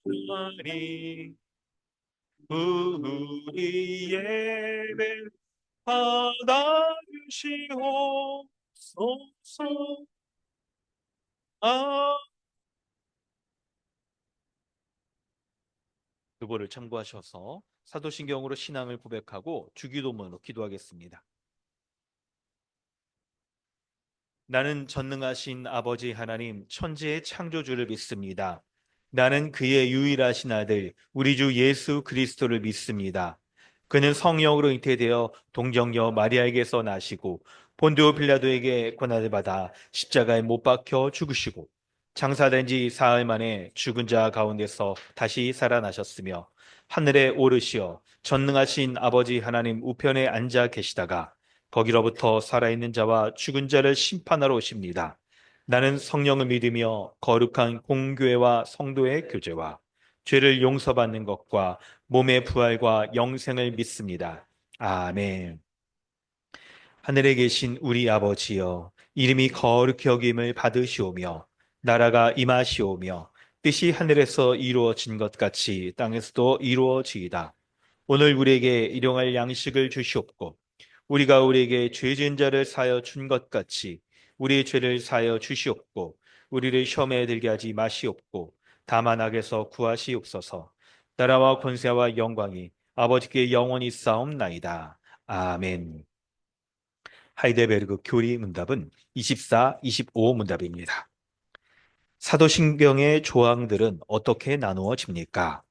하니 우리 예배 받아주시옵소서. 아, 그거를 참고하셔서 사도신경으로 신앙을 고백하고 주기도문으로 기도하겠습니다. 나는 전능하신 아버지 하나님 천지의 창조주를 믿습니다. 나는 그의 유일하신 아들 우리 주 예수 그리스도를 믿습니다. 그는 성령으로 잉태되어 동정녀 마리아에게서 나시고 본디오 빌라도에게 고난을 받아 십자가에 못 박혀 죽으시고 장사된 지 사흘 만에 죽은 자 가운데서 다시 살아나셨으며 하늘에 오르시어 전능하신 아버지 하나님 우편에 앉아 계시다가 거기로부터 살아있는 자와 죽은 자를 심판하러 오십니다. 나는 성령을 믿으며 거룩한 공교회와 성도의 교제와 죄를 용서받는 것과 몸의 부활과 영생을 믿습니다. 아멘. 하늘에 계신 우리 아버지여, 이름이 거룩히 여김을 받으시오며, 나라가 임하시오며, 뜻이 하늘에서 이루어진 것 같이 땅에서도 이루어지이다. 오늘 우리에게 일용할 양식을 주시옵고, 우리가 우리에게 죄 지은 자를 사하여 준 것 같이 우리의 죄를 사하여 주시옵고, 우리를 시험에 들게 하지 마시옵고, 다만 악에서 구하시옵소서. 나라와 권세와 영광이 아버지께 영원히 싸움나이다. 아멘. 하이델베르그 교리 문답은 24, 25 문답입니다. 사도신경의 조항들은 어떻게 나누어집니까?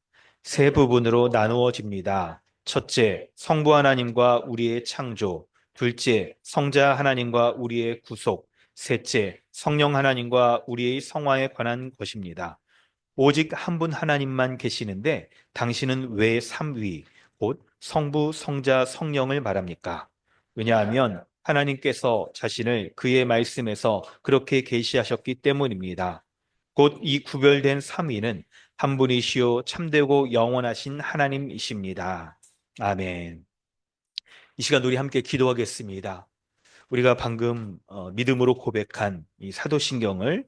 세 부분으로 나누어집니다. 첫째, 성부 하나님과 우리의 창조. 둘째, 성자 하나님과 우리의 구속. 셋째, 성령 하나님과 우리의 성화에 관한 것입니다. 오직 한 분 하나님만 계시는데 당신은 왜 삼위, 곧 성부, 성자, 성령을 말합니까? 왜냐하면 하나님께서 자신을 그의 말씀에서 그렇게 계시하셨기 때문입니다. 곧 이 구별된 삼위는 한 분이시요 참되고 영원하신 하나님이십니다. 아멘. 이 시간 우리 함께 기도하겠습니다. 우리가 방금 믿음으로 고백한 이 사도신경을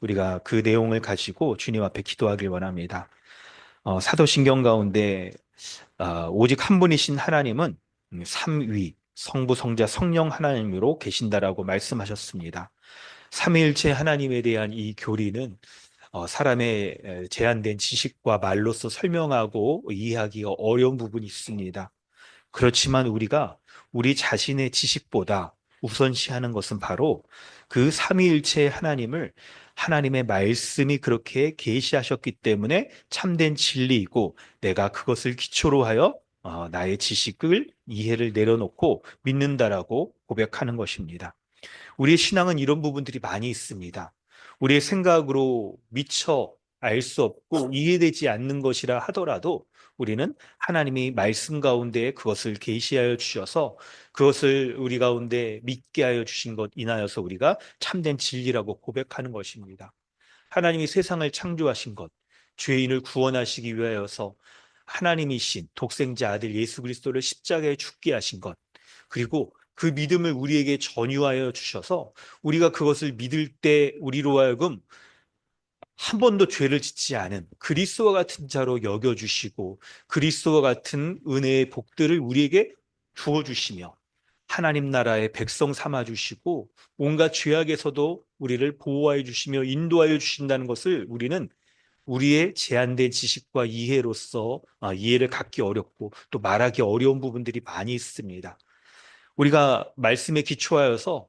우리가 그 내용을 가지고 주님 앞에 기도하길 원합니다. 사도신경 가운데 오직 한 분이신 하나님은 삼위, 성부, 성자, 성령 하나님으로 계신다라고 말씀하셨습니다. 삼위일체 하나님에 대한 이 교리는 사람의 제한된 지식과 말로서 설명하고 이해하기가 어려운 부분이 있습니다. 그렇지만 우리가 우리 자신의 지식보다 우선시하는 것은 바로 그 삼위일체 하나님을 하나님의 말씀이 그렇게 계시하셨기 때문에 참된 진리이고 내가 그것을 기초로 하여 나의 지식을 이해를 내려놓고 믿는다라고 고백하는 것입니다. 우리의 신앙은 이런 부분들이 많이 있습니다. 우리의 생각으로 미처 알 수 없고 이해되지 않는 것이라 하더라도 우리는 하나님이 말씀 가운데 그것을 계시하여 주셔서 그것을 우리 가운데 믿게 하여 주신 것 인하여서 우리가 참된 진리라고 고백하는 것입니다. 하나님이 세상을 창조하신 것, 죄인을 구원하시기 위하여서 하나님이신 독생자 아들 예수 그리스도를 십자가에 죽게 하신 것, 그리고 그 믿음을 우리에게 전유하여 주셔서 우리가 그것을 믿을 때 우리로 하여금 한 번도 죄를 짓지 않은 그리스도와 같은 자로 여겨주시고 그리스도와 같은 은혜의 복들을 우리에게 주어주시며 하나님 나라의 백성 삼아주시고 온갖 죄악에서도 우리를 보호하여 주시며 인도하여 주신다는 것을 우리는 우리의 제한된 지식과 이해로서 이해를 갖기 어렵고 또 말하기 어려운 부분들이 많이 있습니다. 우리가 말씀에 기초하여서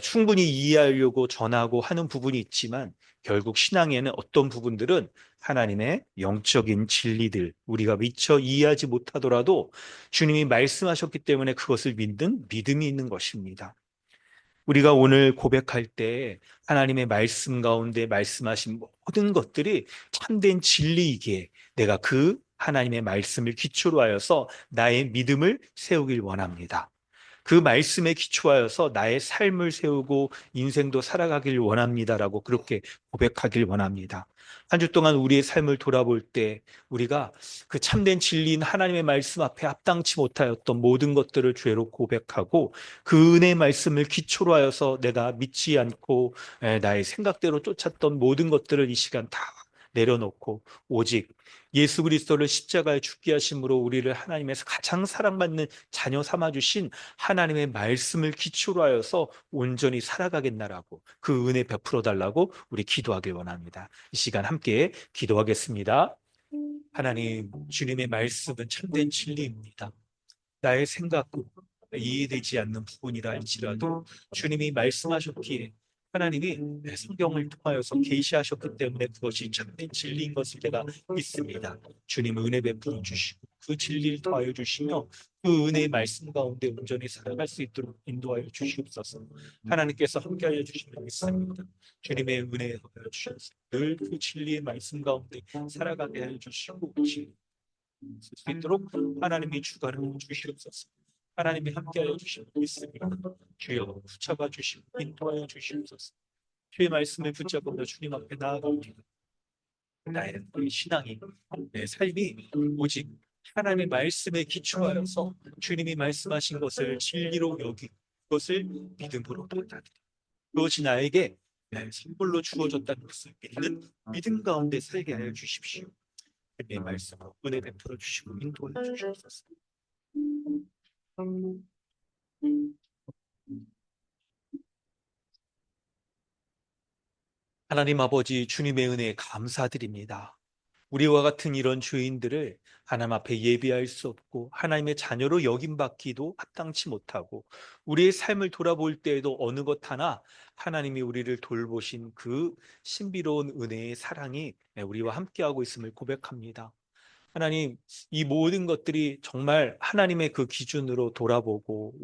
충분히 이해하려고 전하고 하는 부분이 있지만 결국 신앙에는 어떤 부분들은 하나님의 영적인 진리들 우리가 미처 이해하지 못하더라도 주님이 말씀하셨기 때문에 그것을 믿는 믿음이 있는 것입니다. 우리가 오늘 고백할 때 하나님의 말씀 가운데 말씀하신 모든 것들이 참된 진리이기에 내가 그 하나님의 말씀을 기초로 하여서 나의 믿음을 세우길 원합니다. 그 말씀에 기초하여서 나의 삶을 세우고 인생도 살아가길 원합니다라고 그렇게 고백하길 원합니다. 한 주 동안 우리의 삶을 돌아볼 때 우리가 그 참된 진리인 하나님의 말씀 앞에 합당치 못하였던 모든 것들을 죄로 고백하고 그 은혜의 말씀을 기초로 하여서 내가 믿지 않고 나의 생각대로 쫓았던 모든 것들을 이 시간 다 내려놓고 오직 예수 그리스도를 십자가에 죽게 하심으로 우리를 하나님에서 가장 사랑받는 자녀 삼아 주신 하나님의 말씀을 기초로 하여서 온전히 살아가겠나라고 그 은혜 베풀어 달라고 우리 기도하길 원합니다. 이 시간 함께 기도하겠습니다. 하나님, 주님의 말씀은 참된 진리입니다. 나의 생각도 이해되지 않는 부분이라 할지라도 주님이 말씀하셨기에 하나님이 성경을 통하여서 계시하셨기 때문에 그것이 참된 진리인 것을 제가 믿습니다. 주님 은혜 베풀어 주시고 그 진리를 더하여 주시며 그 은혜의 말씀 가운데 온전히 살아갈 수 있도록 인도하여 주시옵소서. 하나님께서 함께하여 주시면 믿습니다. 주님의 은혜 더하여 주셔서 늘 그 진리의 말씀 가운데 살아가게 하여 주시고 수 있도록 하나님이 주관을 주시옵소서. 하나님이 함께하여 주시면 믿습니다. 주여 붙잡아 주시고 인도하여 주시옵소서. 주의 말씀을 붙잡고 주님 앞에 나아갑니다. 나의 신앙이 내 삶이 오직 하나님의 말씀에 기초하여서 주님이 말씀하신 것을 진리로 여기고 그것을 믿음으로 받아들이고 그것이 나에게 선물로 주어졌다는 것을 믿는 믿음 가운데 살게 하여 주십시오. 내 말씀으로 은혜 베풀어 주시고 인도해 주시옵소서. 하나님 아버지 주님의 은혜에 감사드립니다. 우리와 같은 이런 죄인들을 하나님 앞에 예비할 수 없고 하나님의 자녀로 여김받기도 합당치 못하고 우리의 삶을 돌아볼 때에도 어느 것 하나 하나님이 우리를 돌보신 그 신비로운 은혜의 사랑이 우리와 함께하고 있음을 고백합니다. 하나님, 이 모든 것들이 정말 하나님의 그 기준으로 돌아보고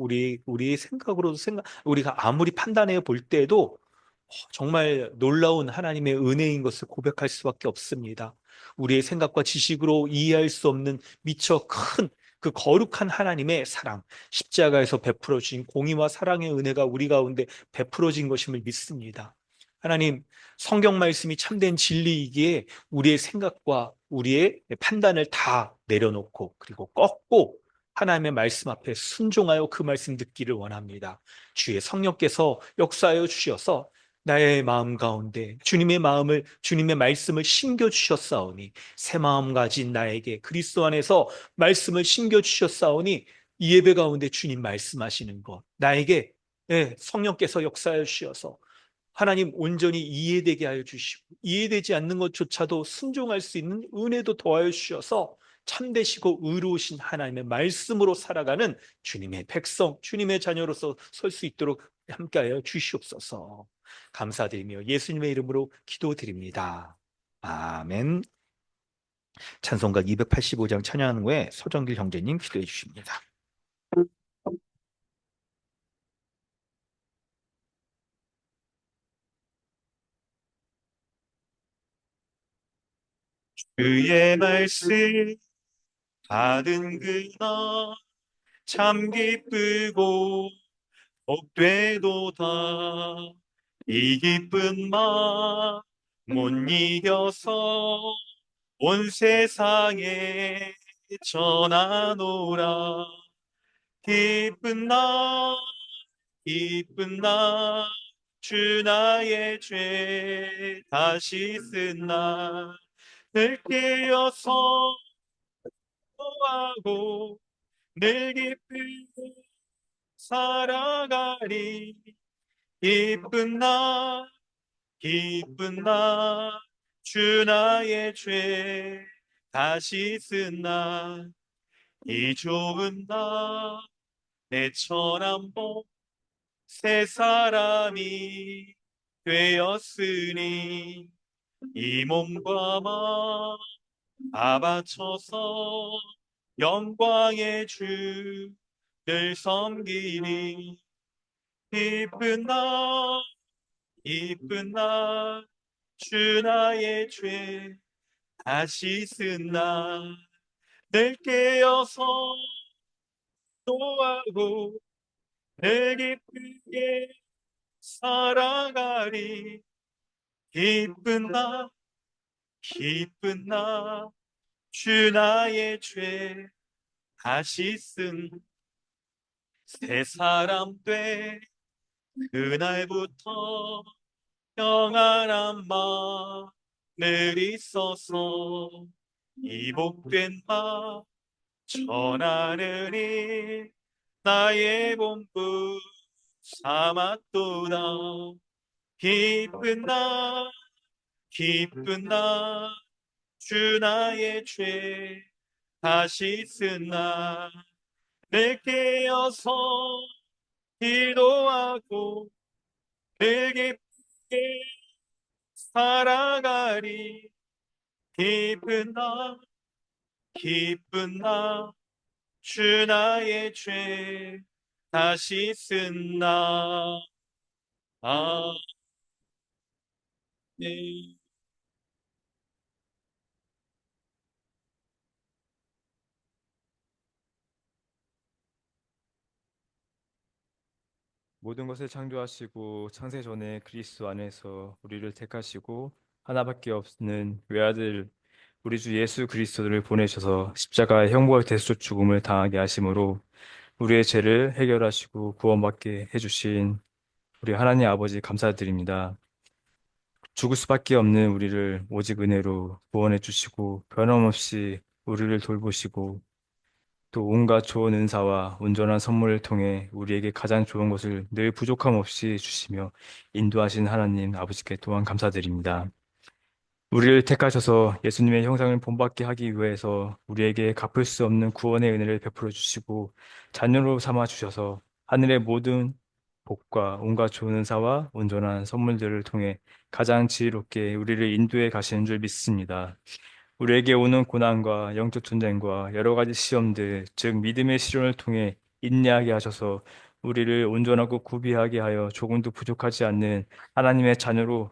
우리의 생각으로도 우리가 아무리 판단해 볼 때에도 정말 놀라운 하나님의 은혜인 것을 고백할 수밖에 없습니다. 우리의 생각과 지식으로 이해할 수 없는 미처 큰 그 거룩한 하나님의 사랑, 십자가에서 베풀어 주신 공의와 사랑의 은혜가 우리 가운데 베풀어진 것임을 믿습니다. 하나님, 성경 말씀이 참된 진리이기에 우리의 생각과 우리의 판단을 다 내려놓고 그리고 꺾고 하나님의 말씀 앞에 순종하여 그 말씀 듣기를 원합니다. 주의 성령께서 역사하여 주셔서 나의 마음 가운데 주님의 말씀을 심겨 주셨사오니 새 마음 가진 나에게 그리스도 안에서 말씀을 심겨 주셨사오니 이 예배 가운데 주님 말씀하시는 것 나에게 성령께서 역사하여 주셔서 하나님 온전히 이해되게 하여 주시고 이해되지 않는 것조차도 순종할 수 있는 은혜도 더하여 주셔서 참되시고 의로우신 하나님의 말씀으로 살아가는 주님의 백성, 주님의 자녀로서 설 수 있도록 함께하여 주시옵소서. 감사드리며 예수님의 이름으로 기도드립니다. 아멘. 찬송가 285장 찬양한 후에 서정길 형제님 기도해 주십니다. 그의 말씀 받은 그날 참 기쁘고 복되도다. 이 기쁜 마음 못 이겨서 온 세상에 전하노라. 기쁜 날 기쁜 날 주 나의 죄 다시 쓴 날을 깨어서 하고 늘 기쁘게 살아가리. 기쁜 날 기쁜 날 주 나의 죄 다시 쓴 날 이 좋은 날 내처럼 본 새 사람이 되었으니 이 몸과 마음 다 바쳐서 영광의 주를 섬기니. 기쁜 날 기쁜 날 주 나의 죄 다시 쓴 날을 깨어서 노하고 늘 기쁘게 살아가리. 기쁜 날 기쁜 날 주 나의 죄 다시 쓴 새 사람 돼 그날부터 평안한 마음 늘 있어서 이 복된 마 전하느니 나의 본분 삼았도다. 기쁜 나 기쁜 나 주 나의 죄 다시 쓴나 늘 깨어서 기도하고 늘 기쁘게 살아가리. 기쁜 나 기쁜 나 주 나의 죄 다시 쓴나. 아멘. 모든 것을 창조하시고 창세 전에 그리스도 안에서 우리를 택하시고 하나밖에 없는 외아들 우리 주 예수 그리스도를 보내셔서 십자가의 형벌 대속 죽음을 당하게 하심으로 우리의 죄를 해결하시고 구원받게 해주신 우리 하나님 아버지 감사드립니다. 죽을 수밖에 없는 우리를 오직 은혜로 구원해 주시고 변함없이 우리를 돌보시고 또 온갖 좋은 은사와 온전한 선물을 통해 우리에게 가장 좋은 것을 늘 부족함 없이 주시며 인도하신 하나님 아버지께 또한 감사드립니다. 우리를 택하셔서 예수님의 형상을 본받게 하기 위해서 우리에게 갚을 수 없는 구원의 은혜를 베풀어 주시고 자녀로 삼아 주셔서 하늘의 모든 복과 온갖 좋은 은사와 온전한 선물들을 통해 가장 지혜롭게 우리를 인도해 가시는 줄 믿습니다. 우리에게 오는 고난과 영적 전쟁과 여러 가지 시험들, 즉 믿음의 시련을 통해 인내하게 하셔서 우리를 온전하고 구비하게 하여 조금도 부족하지 않는 하나님의 자녀로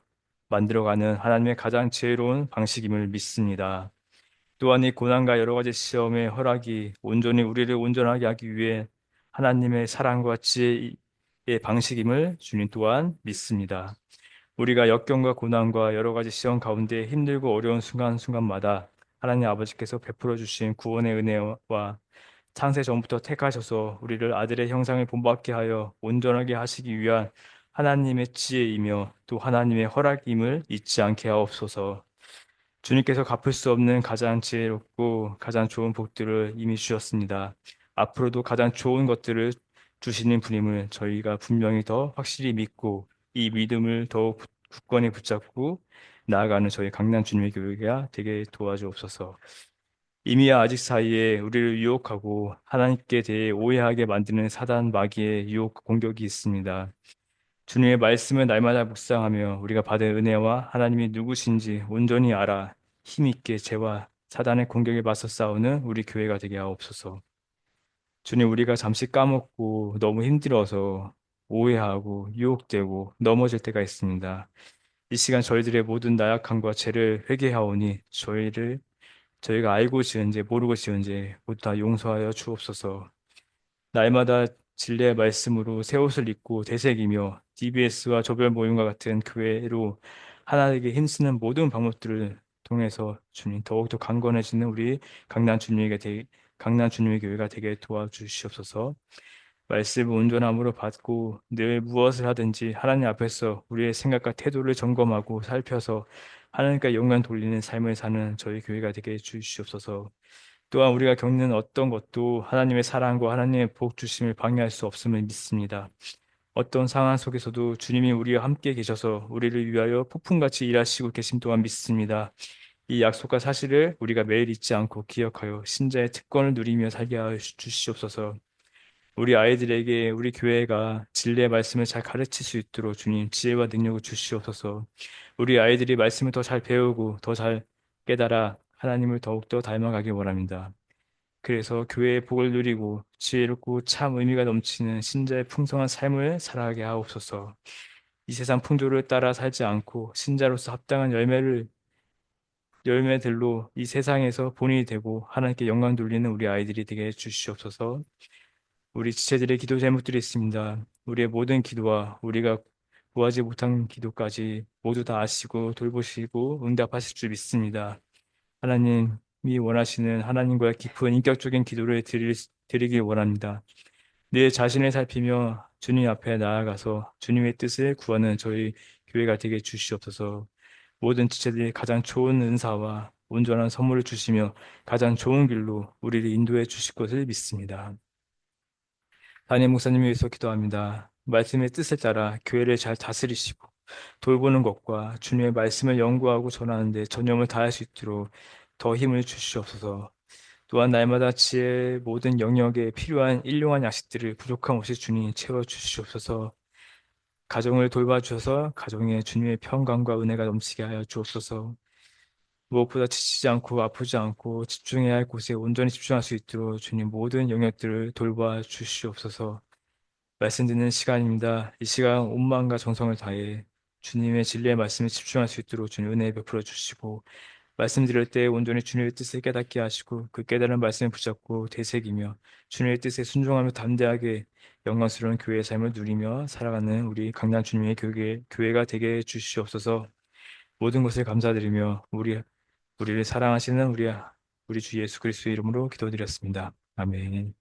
만들어가는 하나님의 가장 지혜로운 방식임을 믿습니다. 또한 이 고난과 여러 가지 시험의 허락이 온전히 우리를 온전하게 하기 위해 하나님의 사랑과 지혜의 방식임을 주님 또한 믿습니다. 우리가 역경과 고난과 여러 가지 시험 가운데 힘들고 어려운 순간순간마다 하나님 아버지께서 베풀어 주신 구원의 은혜와 창세 전부터 택하셔서 우리를 아들의 형상을 본받게 하여 온전하게 하시기 위한 하나님의 지혜이며 또 하나님의 허락임을 잊지 않게 하옵소서. 주님께서 갚을 수 없는 가장 지혜롭고 가장 좋은 복들을 이미 주셨습니다. 앞으로도 가장 좋은 것들을 주시는 분임을 저희가 분명히 더 확실히 믿고 이 믿음을 더욱 굳건히 붙잡고 나아가는 저희 강난 주님의 교회가 되게 도와주옵소서. 이미와 아직 사이에 우리를 유혹하고 하나님께 대해 오해하게 만드는 사단 마귀의 유혹 공격이 있습니다. 주님의 말씀을 날마다 묵상하며 우리가 받은 은혜와 하나님이 누구신지 온전히 알아 힘있게 죄와 사단의 공격에 맞서 싸우는 우리 교회가 되게 하옵소서. 주님, 우리가 잠시 까먹고 너무 힘들어서 오해하고 유혹되고 넘어질 때가 있습니다. 이 시간 저희들의 모든 나약함과 죄를 회개하오니 저희가 알고 지은 죄 모르고 지은 죄 모두 다 용서하여 주옵소서. 날마다 진리의 말씀으로 새 옷을 입고 되새기며 DBS와 조별 모임과 같은 교회로 하나님께 힘쓰는 모든 방법들을 통해서 주님 더욱더 강건해지는 우리 강난 주님에게 강난 주님의 교회가 되게 도와주시옵소서. 말씀을 온전함으로 받고 늘 무엇을 하든지 하나님 앞에서 우리의 생각과 태도를 점검하고 살펴서 하나님께 영광 돌리는 삶을 사는 저희 교회가 되게 해주시옵소서. 또한 우리가 겪는 어떤 것도 하나님의 사랑과 하나님의 복 주심을 방해할 수 없음을 믿습니다. 어떤 상황 속에서도 주님이 우리와 함께 계셔서 우리를 위하여 폭풍같이 일하시고 계심 또한 믿습니다. 이 약속과 사실을 우리가 매일 잊지 않고 기억하여 신자의 특권을 누리며 살게 하여 주시옵소서. 우리 아이들에게 우리 교회가 진리의 말씀을 잘 가르칠 수 있도록 주님 지혜와 능력을 주시옵소서. 우리 아이들이 말씀을 더 잘 배우고 더 잘 깨달아 하나님을 더욱더 닮아가길 원합니다. 그래서 교회의 복을 누리고 지혜롭고 참 의미가 넘치는 신자의 풍성한 삶을 살아가게 하옵소서. 이 세상 풍조를 따라 살지 않고 신자로서 합당한 열매들로 이 세상에서 본인이 되고 하나님께 영광 돌리는 우리 아이들이 되게 해주시옵소서. 우리 지체들의 기도 제목들이 있습니다. 우리의 모든 기도와 우리가 구하지 못한 기도까지 모두 다 아시고 돌보시고 응답하실 줄 믿습니다. 하나님이 원하시는 하나님과의 깊은 인격적인 기도를 드리길 원합니다. 내 자신을 살피며 주님 앞에 나아가서 주님의 뜻을 구하는 저희 교회가 되게 주시옵소서. 모든 지체들이 가장 좋은 은사와 온전한 선물을 주시며 가장 좋은 길로 우리를 인도해 주실 것을 믿습니다. 담임 목사님 위해서 기도합니다. 말씀의 뜻을 따라 교회를 잘 다스리시고 돌보는 것과 주님의 말씀을 연구하고 전하는 데 전념을 다할 수 있도록 더 힘을 주시옵소서. 또한 날마다 지혜의 모든 영역에 필요한 일용한 양식들을 부족함 없이 주님 채워 주시옵소서. 가정을 돌봐주셔서 가정에 주님의 평강과 은혜가 넘치게 하여 주옵소서. 무엇보다 지치지 않고 아프지 않고 집중해야 할 곳에 온전히 집중할 수 있도록 주님 모든 영역들을 돌봐 주시옵소서. 말씀 듣는 시간입니다. 이 시간 온 마음과 정성을 다해 주님의 진리의 말씀에 집중할 수 있도록 주님 은혜 베풀어 주시고 말씀 드릴 때 온전히 주님의 뜻을 깨닫게 하시고 그 깨달은 말씀을 붙잡고 되새기며 주님의 뜻에 순종하며 담대하게 영광스러운 교회의 삶을 누리며 살아가는 우리 강단 주님의 교회가 되게 해 주시옵소서. 모든 것을 감사드리며 우리를 사랑하시는 우리 주 예수 그리스도의 이름으로 기도드렸습니다. 아멘.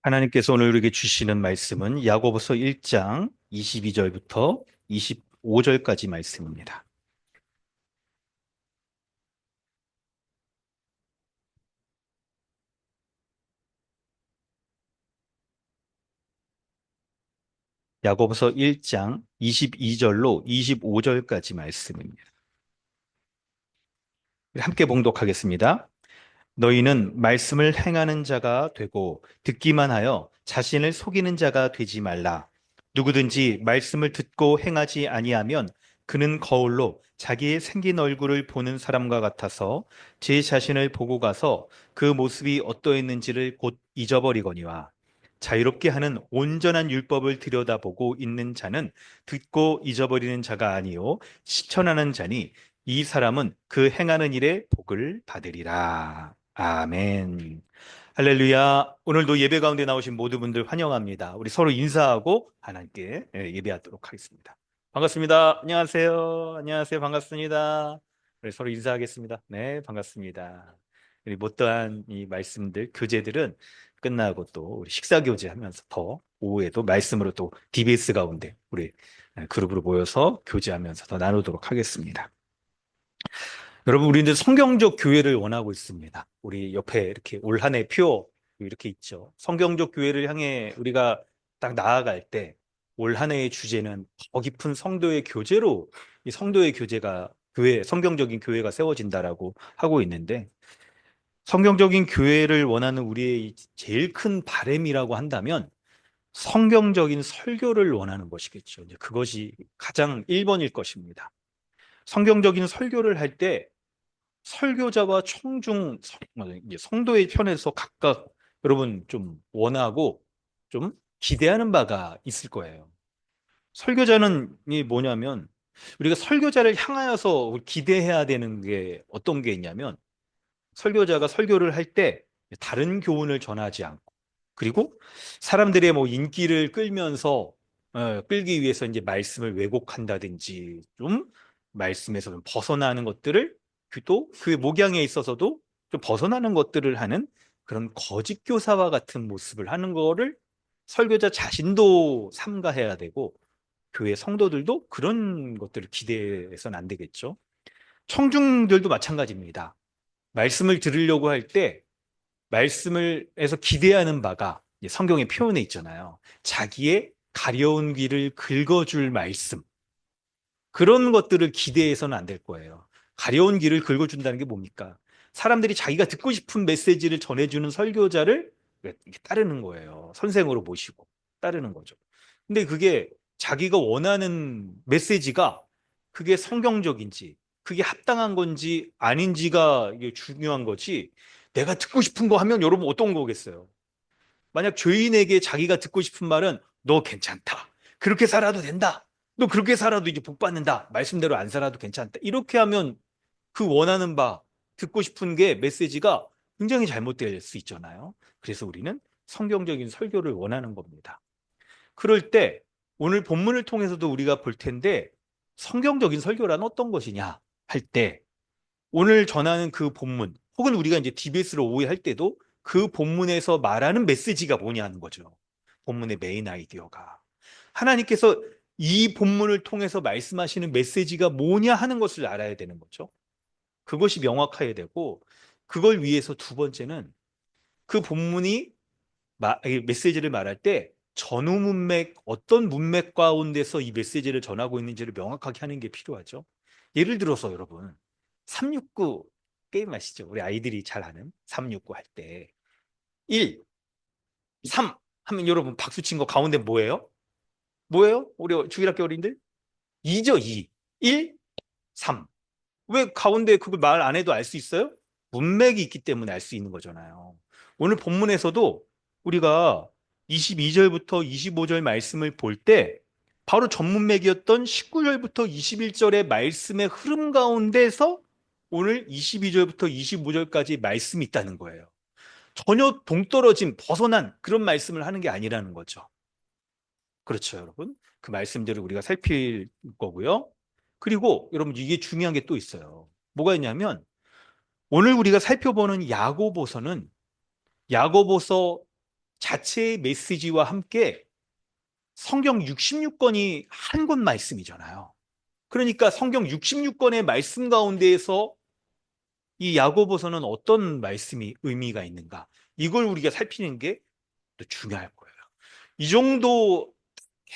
하나님께서 오늘 우리에게 주시는 말씀은 야고보서 1장 22절부터 25절까지 말씀입니다. 야고보서 1장 22절로 25절까지 말씀입니다. 함께 봉독하겠습니다. 너희는 말씀을 행하는 자가 되고 듣기만 하여 자신을 속이는 자가 되지 말라. 누구든지 말씀을 듣고 행하지 아니하면 그는 거울로 자기의 생긴 얼굴을 보는 사람과 같아서 제 자신을 보고 가서 그 모습이 어떠했는지를 곧 잊어버리거니와 자유롭게 하는 온전한 율법을 들여다보고 있는 자는 듣고 잊어버리는 자가 아니요 실천하는 자니 이 사람은 그 행하는 일에 복을 받으리라. 아멘. 할렐루야. 오늘도 예배 가운데 나오신 모든 분들 환영합니다. 우리 서로 인사하고 하나님께 예배하도록 하겠습니다. 반갑습니다. 안녕하세요. 안녕하세요. 반갑습니다. 우리 서로 인사하겠습니다. 네, 반갑습니다. 우리 못다한 이 말씀들, 교제들은 끝나고 또 우리 식사 교제하면서 더 오후에도 말씀으로 또 DBS 가운데 우리 그룹으로 모여서 교제하면서 더 나누도록 하겠습니다. 여러분, 우리는 성경적 교회를 원하고 있습니다. 우리 옆에 이렇게 올 한 해 표 이렇게 있죠. 성경적 교회를 향해 우리가 딱 나아갈 때 올 한 해의 주제는 더 깊은 성도의 교제로 이 성도의 교제가 성경적인 교회가 세워진다라고 하고 있는데 성경적인 교회를 원하는 우리의 제일 큰 바람이라고 한다면 성경적인 설교를 원하는 것이겠죠. 이제 그것이 가장 1번일 것입니다. 성경적인 설교를 할때 설교자와 이제 성도의 편에서 각각 여러분 좀 원하고 좀 기대하는 바가 있을 거예요. 설교자는 이 뭐냐면 우리가 설교자를 향하여서 기대해야 되는 게 어떤 게 있냐면 설교자가 설교를 할 때 다른 교훈을 전하지 않고 그리고 사람들의 뭐 인기를 끌기 위해서 이제 말씀을 왜곡한다든지 좀 말씀에서 좀 벗어나는 것들을 또 그 목양에 있어서도 좀 벗어나는 것들을 하는 그런 거짓 교사와 같은 모습을 하는 거를 설교자 자신도 삼가해야 되고 교회 성도들도 그런 것들을 기대해서는 안 되겠죠. 청중들도 마찬가지입니다. 말씀을 들으려고 할 때 말씀을 해서 기대하는 바가 이제 성경의 표현에 있잖아요. 자기의 가려운 귀를 긁어줄 말씀. 그런 것들을 기대해서는 안 될 거예요. 가려운 길을 긁어준다는 게 뭡니까? 사람들이 자기가 듣고 싶은 메시지를 전해주는 설교자를 이렇게 따르는 거예요. 선생으로 모시고 따르는 거죠. 근데 그게 자기가 원하는 메시지가 그게 성경적인지, 그게 합당한 건지 아닌지가 이게 중요한 거지. 내가 듣고 싶은 거 하면 여러분 어떤 거겠어요? 만약 죄인에게 자기가 듣고 싶은 말은 너 괜찮다. 그렇게 살아도 된다. 너 그렇게 살아도 이제 복 받는다. 말씀대로 안 살아도 괜찮다. 이렇게 하면 그 원하는 바, 듣고 싶은 게 메시지가 굉장히 잘못될 수 있잖아요. 그래서 우리는 성경적인 설교를 원하는 겁니다. 그럴 때 오늘 본문을 통해서도 우리가 볼 텐데 성경적인 설교란 어떤 것이냐 할 때 오늘 전하는 그 본문 혹은 우리가 이제 DBS로 오해할 때도 그 본문에서 말하는 메시지가 뭐냐 하는 거죠. 본문의 메인 아이디어가. 하나님께서 이 본문을 통해서 말씀하시는 메시지가 뭐냐 하는 것을 알아야 되는 거죠. 그것이 명확해야 되고 그걸 위해서 두 번째는 그 본문이 이 메시지를 말할 때 전후 문맥, 어떤 문맥 가운데서 이 메시지를 전하고 있는지를 명확하게 하는 게 필요하죠. 예를 들어서 여러분, 369 게임 아시죠? 우리 아이들이 잘 아는 369 할 때 1, 3 하면 여러분 박수 친 거 가운데 뭐예요? 뭐예요? 우리 주일학교 어린들? 2죠, 2. 1, 3. 왜 가운데 그걸 말 안 해도 알 수 있어요? 문맥이 있기 때문에 알 수 있는 거잖아요. 오늘 본문에서도 우리가 22절부터 25절 말씀을 볼 때 바로 전문맥이었던 19절부터 21절의 말씀의 흐름 가운데서 오늘 22절부터 25절까지 말씀이 있다는 거예요. 전혀 동떨어진 벗어난 그런 말씀을 하는 게 아니라는 거죠. 그렇죠, 여러분. 그 말씀들을 우리가 살필 거고요. 그리고 여러분 이게 중요한 게 또 있어요. 뭐가 있냐면 오늘 우리가 살펴보는 야고보서는 야고보서 자체의 메시지와 함께 성경 66권이 한 권 말씀이잖아요. 그러니까 성경 66권의 말씀 가운데에서 이 야고보서는 어떤 말씀이 의미가 있는가? 이걸 우리가 살피는 게 또 중요할 거예요. 이 정도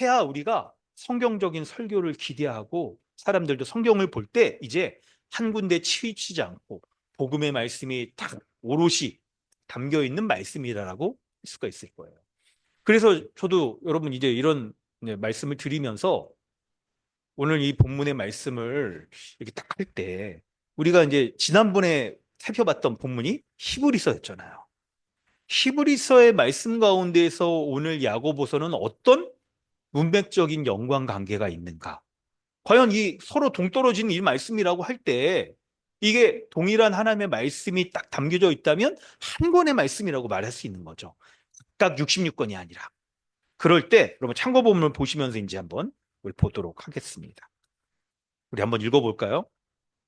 해야 우리가 성경적인 설교를 기대하고 사람들도 성경을 볼 때 이제 한 군데 치우치지 않고 복음의 말씀이 딱 오롯이 담겨 있는 말씀이라고 할 수가 있을 거예요. 그래서 저도 여러분 이제 이런 말씀을 드리면서 오늘 이 본문의 말씀을 이렇게 딱 할 때 우리가 이제 지난번에 살펴봤던 본문이 히브리서였잖아요. 히브리서의 말씀 가운데에서 오늘 야고보서는 어떤 문맥적인 연관 관계가 있는가? 과연 이 서로 동떨어진 이 말씀이라고 할 때 이게 동일한 하나님의 말씀이 딱 담겨져 있다면 한 권의 말씀이라고 말할 수 있는 거죠. 각각 66권이 아니라. 그럴 때 여러분 참고본문을 보시면서 이제 한번 우리 보도록 하겠습니다. 우리 한번 읽어볼까요?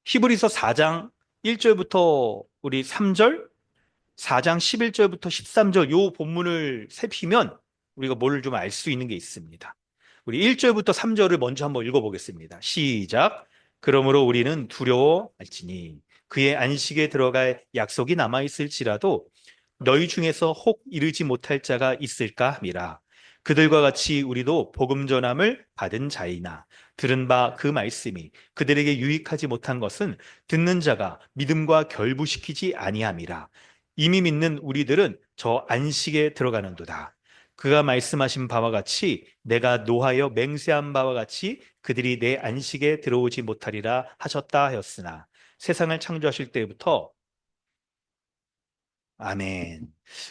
히브리서 4장 1절부터 우리 3절, 4장 11절부터 13절 요 본문을 살피면 우리가 뭘 좀 알 수 있는 게 있습니다. 우리 1절부터 3절을 먼저 한번 읽어보겠습니다. 시작. 그러므로 우리는 두려워할지니 그의 안식에 들어갈 약속이 남아있을지라도 너희 중에서 혹 이르지 못할 자가 있을까 함이라. 그들과 같이 우리도 복음 전함을 받은 자이나 들은 바 그 말씀이 그들에게 유익하지 못한 것은 듣는 자가 믿음과 결부시키지 아니함이라. 이미 믿는 우리들은 저 안식에 들어가는도다. 그가 말씀하신 바와 같이 내가 노하여 맹세한 바와 같이 그들이 내 안식에 들어오지 못하리라 하셨다 하였으나 세상을 창조하실 때부터 아멘.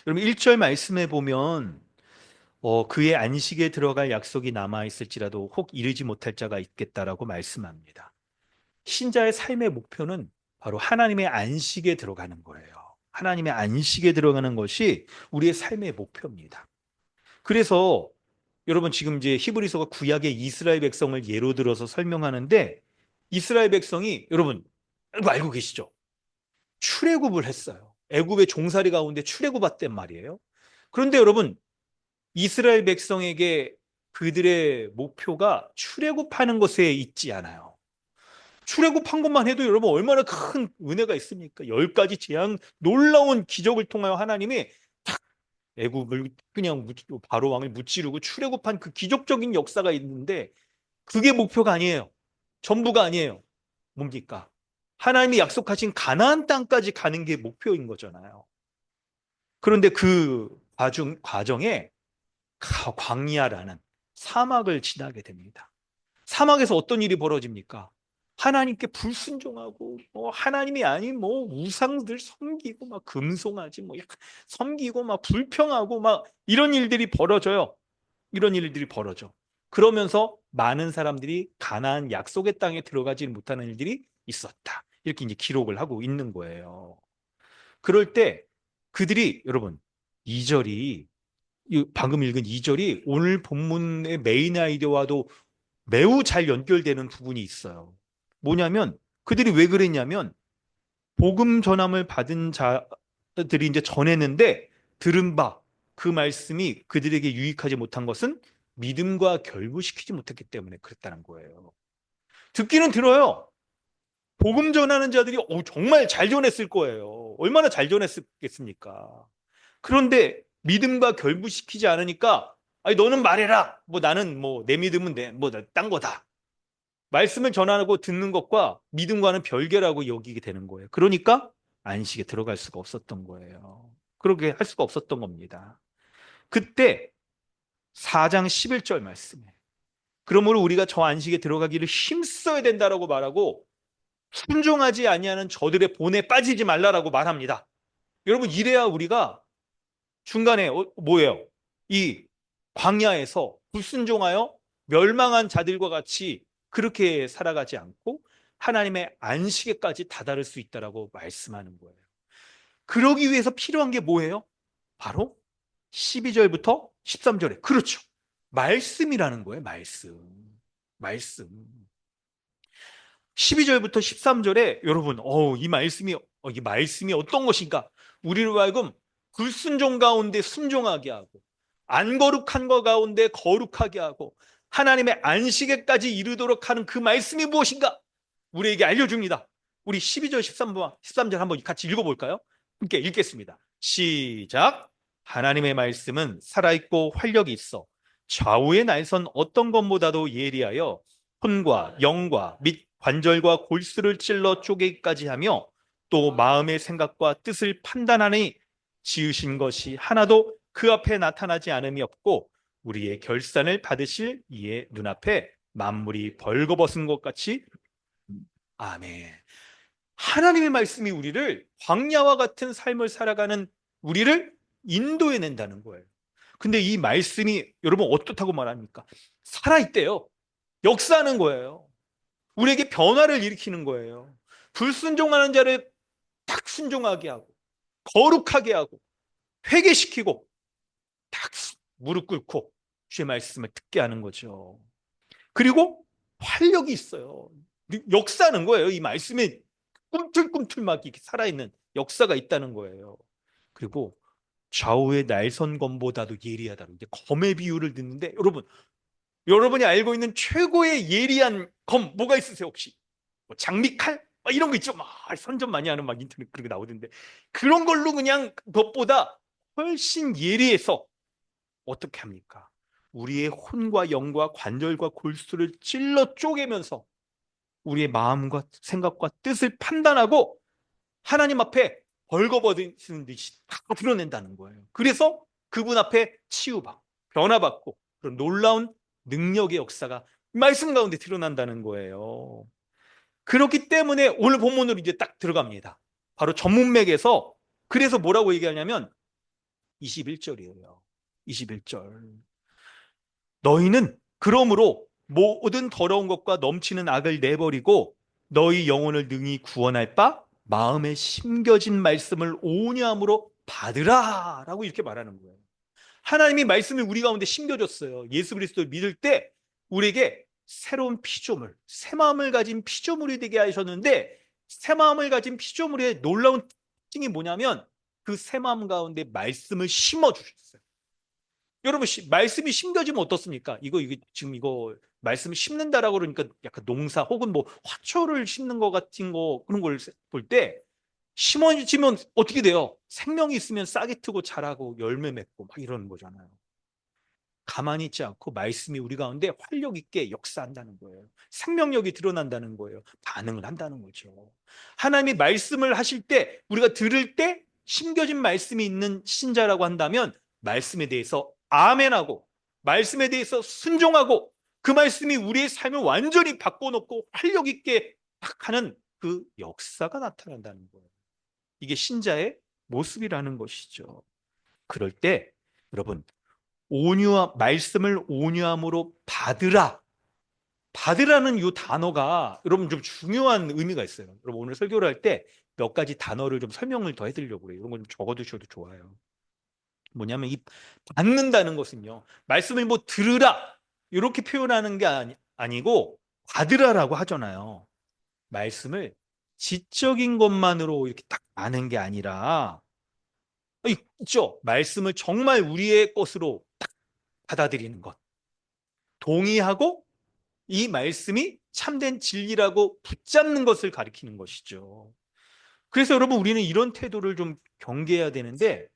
여러분 1절 말씀에 보면 그의 안식에 들어갈 약속이 남아 있을지라도 혹 이르지 못할 자가 있겠다라고 말씀합니다. 신자의 삶의 목표는 바로 하나님의 안식에 들어가는 거예요. 하나님의 안식에 들어가는 것이 우리의 삶의 목표입니다. 그래서 여러분 지금 이제 히브리서가 구약의 이스라엘 백성을 예로 들어서 설명하는데 이스라엘 백성이 여러분 알고 계시죠? 출애굽을 했어요. 애굽의 종살이 가운데 출애굽했단 말이에요. 그런데 여러분 이스라엘 백성에게 그들의 목표가 출애굽하는 것에 있지 않아요. 출애굽한 것만 해도 여러분 얼마나 큰 은혜가 있습니까? 10가지 재앙 놀라운 기적을 통하여 하나님이 탁 애굽을 그냥 바로 왕을 무찌르고 출애굽한 그 기적적인 역사가 있는데 그게 목표가 아니에요. 전부가 아니에요. 뭡니까? 하나님이 약속하신 가나안 땅까지 가는 게 목표인 거잖아요. 그런데 그 과정에 광야라는 사막을 지나게 됩니다. 사막에서 어떤 일이 벌어집니까? 하나님께 불순종하고 하나님이 아닌 우상들 섬기고 막 금송아지 약간 섬기고 막 불평하고 막 이런 일들이 벌어져요. 이런 일들이 벌어져. 그러면서 많은 사람들이 가나안 약속의 땅에 들어가지 못하는 일들이 있었다. 이렇게 이제 기록을 하고 있는 거예요. 그럴 때 그들이 여러분 2절이 방금 읽은 2절이 오늘 본문의 메인 아이디어와도 매우 잘 연결되는 부분이 있어요. 뭐냐면 그들이 왜 그랬냐면 복음 전함을 받은 자들이 이제 전했는데 들은 바 그 말씀이 그들에게 유익하지 못한 것은 믿음과 결부시키지 못했기 때문에 그랬다는 거예요. 듣기는 들어요. 복음 전하는 자들이 정말 잘 전했을 거예요. 얼마나 잘 전했겠습니까? 그런데 믿음과 결부시키지 않으니까 아니 너는 말해라. 나는 내 믿음은 딴 거다. 말씀을 전하고 듣는 것과 믿음과는 별개라고 여기게 되는 거예요. 그러니까 안식에 들어갈 수가 없었던 거예요. 그렇게 할 수가 없었던 겁니다. 그때 4장 11절 말씀에 그러므로 우리가 저 안식에 들어가기를 힘써야 된다라고 말하고 순종하지 아니하는 저들의 본에 빠지지 말라라고 말합니다. 여러분 이래야 우리가 중간에 뭐예요? 이 광야에서 불순종하여 멸망한 자들과 같이 그렇게 살아가지 않고 하나님의 안식에까지 다다를 수 있다라고 말씀하는 거예요. 그러기 위해서 필요한 게 뭐예요? 바로 12절부터 13절에 그렇죠. 말씀이라는 거예요. 말씀. 12절부터 13절에 여러분, 이 말씀이 어떤 것인가? 우리를 하여금 불순종 가운데 순종하게 하고, 안 거룩한 것 가운데 거룩하게 하고, 하나님의 안식에까지 이르도록 하는 그 말씀이 무엇인가? 우리에게 알려줍니다. 우리 12절, 13절 한번 같이 읽어볼까요? 함께 읽겠습니다. 시작. 하나님의 말씀은 살아있고 활력이 있어 좌우의 날선 어떤 것보다도 예리하여 혼과 영과 및 관절과 골수를 찔러 쪼개기까지 하며 또 마음의 생각과 뜻을 판단하니 지으신 것이 하나도 그 앞에 나타나지 않음이 없고 우리의 결산을 받으실 이의 눈앞에 만물이 벌거벗은 것 같이 아멘. 하나님의 말씀이 우리를 광야와 같은 삶을 살아가는 우리를 인도해 낸다는 거예요. 근데 이 말씀이 여러분 어떻다고 말합니까? 살아있대요. 역사하는 거예요. 우리에게 변화를 일으키는 거예요. 불순종하는 자를 딱 순종하게 하고 거룩하게 하고 회개시키고 딱 무릎 꿇고 주의 말씀을 듣게 하는 거죠. 그리고 활력이 있어요. 역사하는 거예요. 이 말씀에 꿈틀꿈틀 막 이렇게 살아있는 역사가 있다는 거예요. 그리고 좌우의 날선검보다도 예리하다고 이제 검의 비유를 듣는데 여러분이 알고 있는 최고의 예리한 검 뭐가 있으세요 혹시? 장미칼? 이런 거 있죠. 막 선전 많이 하는 막 인터넷 그런 거 나오던데 그런 걸로 그냥 그것보다 훨씬 예리해서 어떻게 합니까? 우리의 혼과 영과 관절과 골수를 찔러 쪼개면서 우리의 마음과 생각과 뜻을 판단하고 하나님 앞에 벌거벗은 듯이 다 드러낸다는 거예요. 그래서 그분 앞에 치유받고 변화받고 그런 놀라운 능력의 역사가 말씀 가운데 드러난다는 거예요. 그렇기 때문에 오늘 본문으로 이제 딱 들어갑니다. 바로 전문맥에서 그래서 뭐라고 얘기하냐면 21절이에요. 21절. 너희는 그러므로 모든 더러운 것과 넘치는 악을 내버리고 너희 영혼을 능히 구원할 바 마음에 심겨진 말씀을 온유함으로 받으라 라고 이렇게 말하는 거예요. 하나님이 말씀을 우리 가운데 심겨줬어요. 예수 그리스도를 믿을 때 우리에게 새로운 피조물, 새 마음을 가진 피조물이 되게 하셨는데 새 마음을 가진 피조물의 놀라운 특징이 뭐냐면 그 새 마음 가운데 말씀을 심어주셨어요. 여러분 말씀이 심겨지면 어떻습니까? 지금 이거 말씀을 심는다라고 그러니까 약간 농사 혹은 화초를 심는 것 같은 거 그런 걸 볼 때 심어지면 어떻게 돼요? 생명이 있으면 싹이 트고 자라고 열매 맺고 막 이러는 거잖아요. 가만히 있지 않고 말씀이 우리 가운데 활력 있게 역사한다는 거예요. 생명력이 드러난다는 거예요. 반응을 한다는 거죠. 하나님이 말씀을 하실 때, 우리가 들을 때 심겨진 말씀이 있는 신자라고 한다면 말씀에 대해서 아멘하고, 말씀에 대해서 순종하고, 그 말씀이 우리의 삶을 완전히 바꿔놓고 활력 있게 딱 하는 그 역사가 나타난다는 거예요. 이게 신자의 모습이라는 것이죠. 그럴 때 여러분, 말씀을 온유함으로 받으라. 받으라는 이 단어가 여러분 좀 중요한 의미가 있어요. 여러분 오늘 설교를 할 때 몇 가지 단어를 좀 설명을 더 해드리려고 그래요. 이런 거 좀 적어두셔도 좋아요. 뭐냐면 이 받는다는 것은요, 말씀을 뭐 들으라 이렇게 표현하는 게 아니고 받으라라고 하잖아요. 말씀을 지적인 것만으로 이렇게 딱 아는 게 아니라, 있죠. 말씀을 정말 우리의 것으로 딱 받아들이는 것. 동의하고 이 말씀이 참된 진리라고 붙잡는 것을 가리키는 것이죠. 그래서 여러분, 우리는 이런 태도를 좀 경계해야 되는데,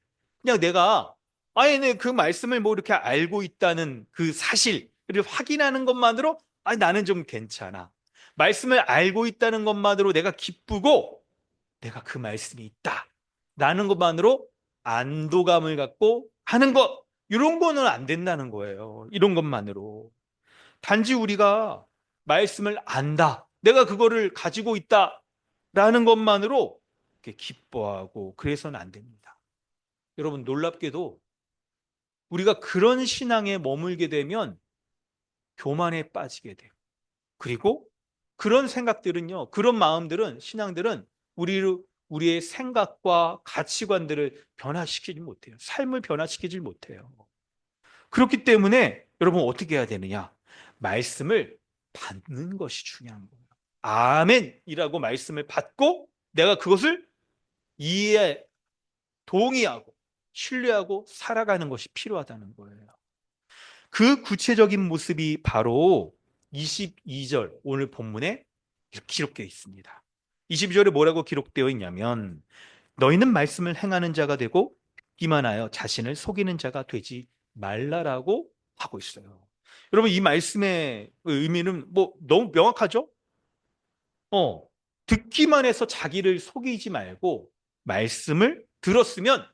그냥 내가 아예 그 말씀을 뭐 이렇게 알고 있다는 그 사실을 확인하는 것만으로 나는 좀 괜찮아. 말씀을 알고 있다는 것만으로 내가 기쁘고 내가 그 말씀이 있다 라는 것만으로 안도감을 갖고 하는 것, 이런 거는 안 된다는 거예요. 이런 것만으로. 단지 우리가 말씀을 안다, 내가 그거를 가지고 있다라는 것만으로 이렇게 기뻐하고 그래서는 안 됩니다. 여러분, 놀랍게도 우리가 그런 신앙에 머물게 되면 교만에 빠지게 돼요. 그리고 그런 생각들은요, 그런 마음들은, 신앙들은 우리의 생각과 가치관들을 변화시키지 못해요. 삶을 변화시키지 못해요. 그렇기 때문에 여러분 어떻게 해야 되느냐? 말씀을 받는 것이 중요한 거예요. 아멘이라고 말씀을 받고 내가 그것을 이해, 동의하고 신뢰하고 살아가는 것이 필요하다는 거예요. 그 구체적인 모습이 바로 22절 오늘 본문에 기록되어 있습니다. 22절에 뭐라고 기록되어 있냐면, 너희는 말씀을 행하는 자가 되고 듣기만 하여 자신을 속이는 자가 되지 말라라고 하고 있어요. 여러분, 이 말씀의 의미는 뭐 너무 명확하죠? 듣기만 해서 자기를 속이지 말고 말씀을 들었으면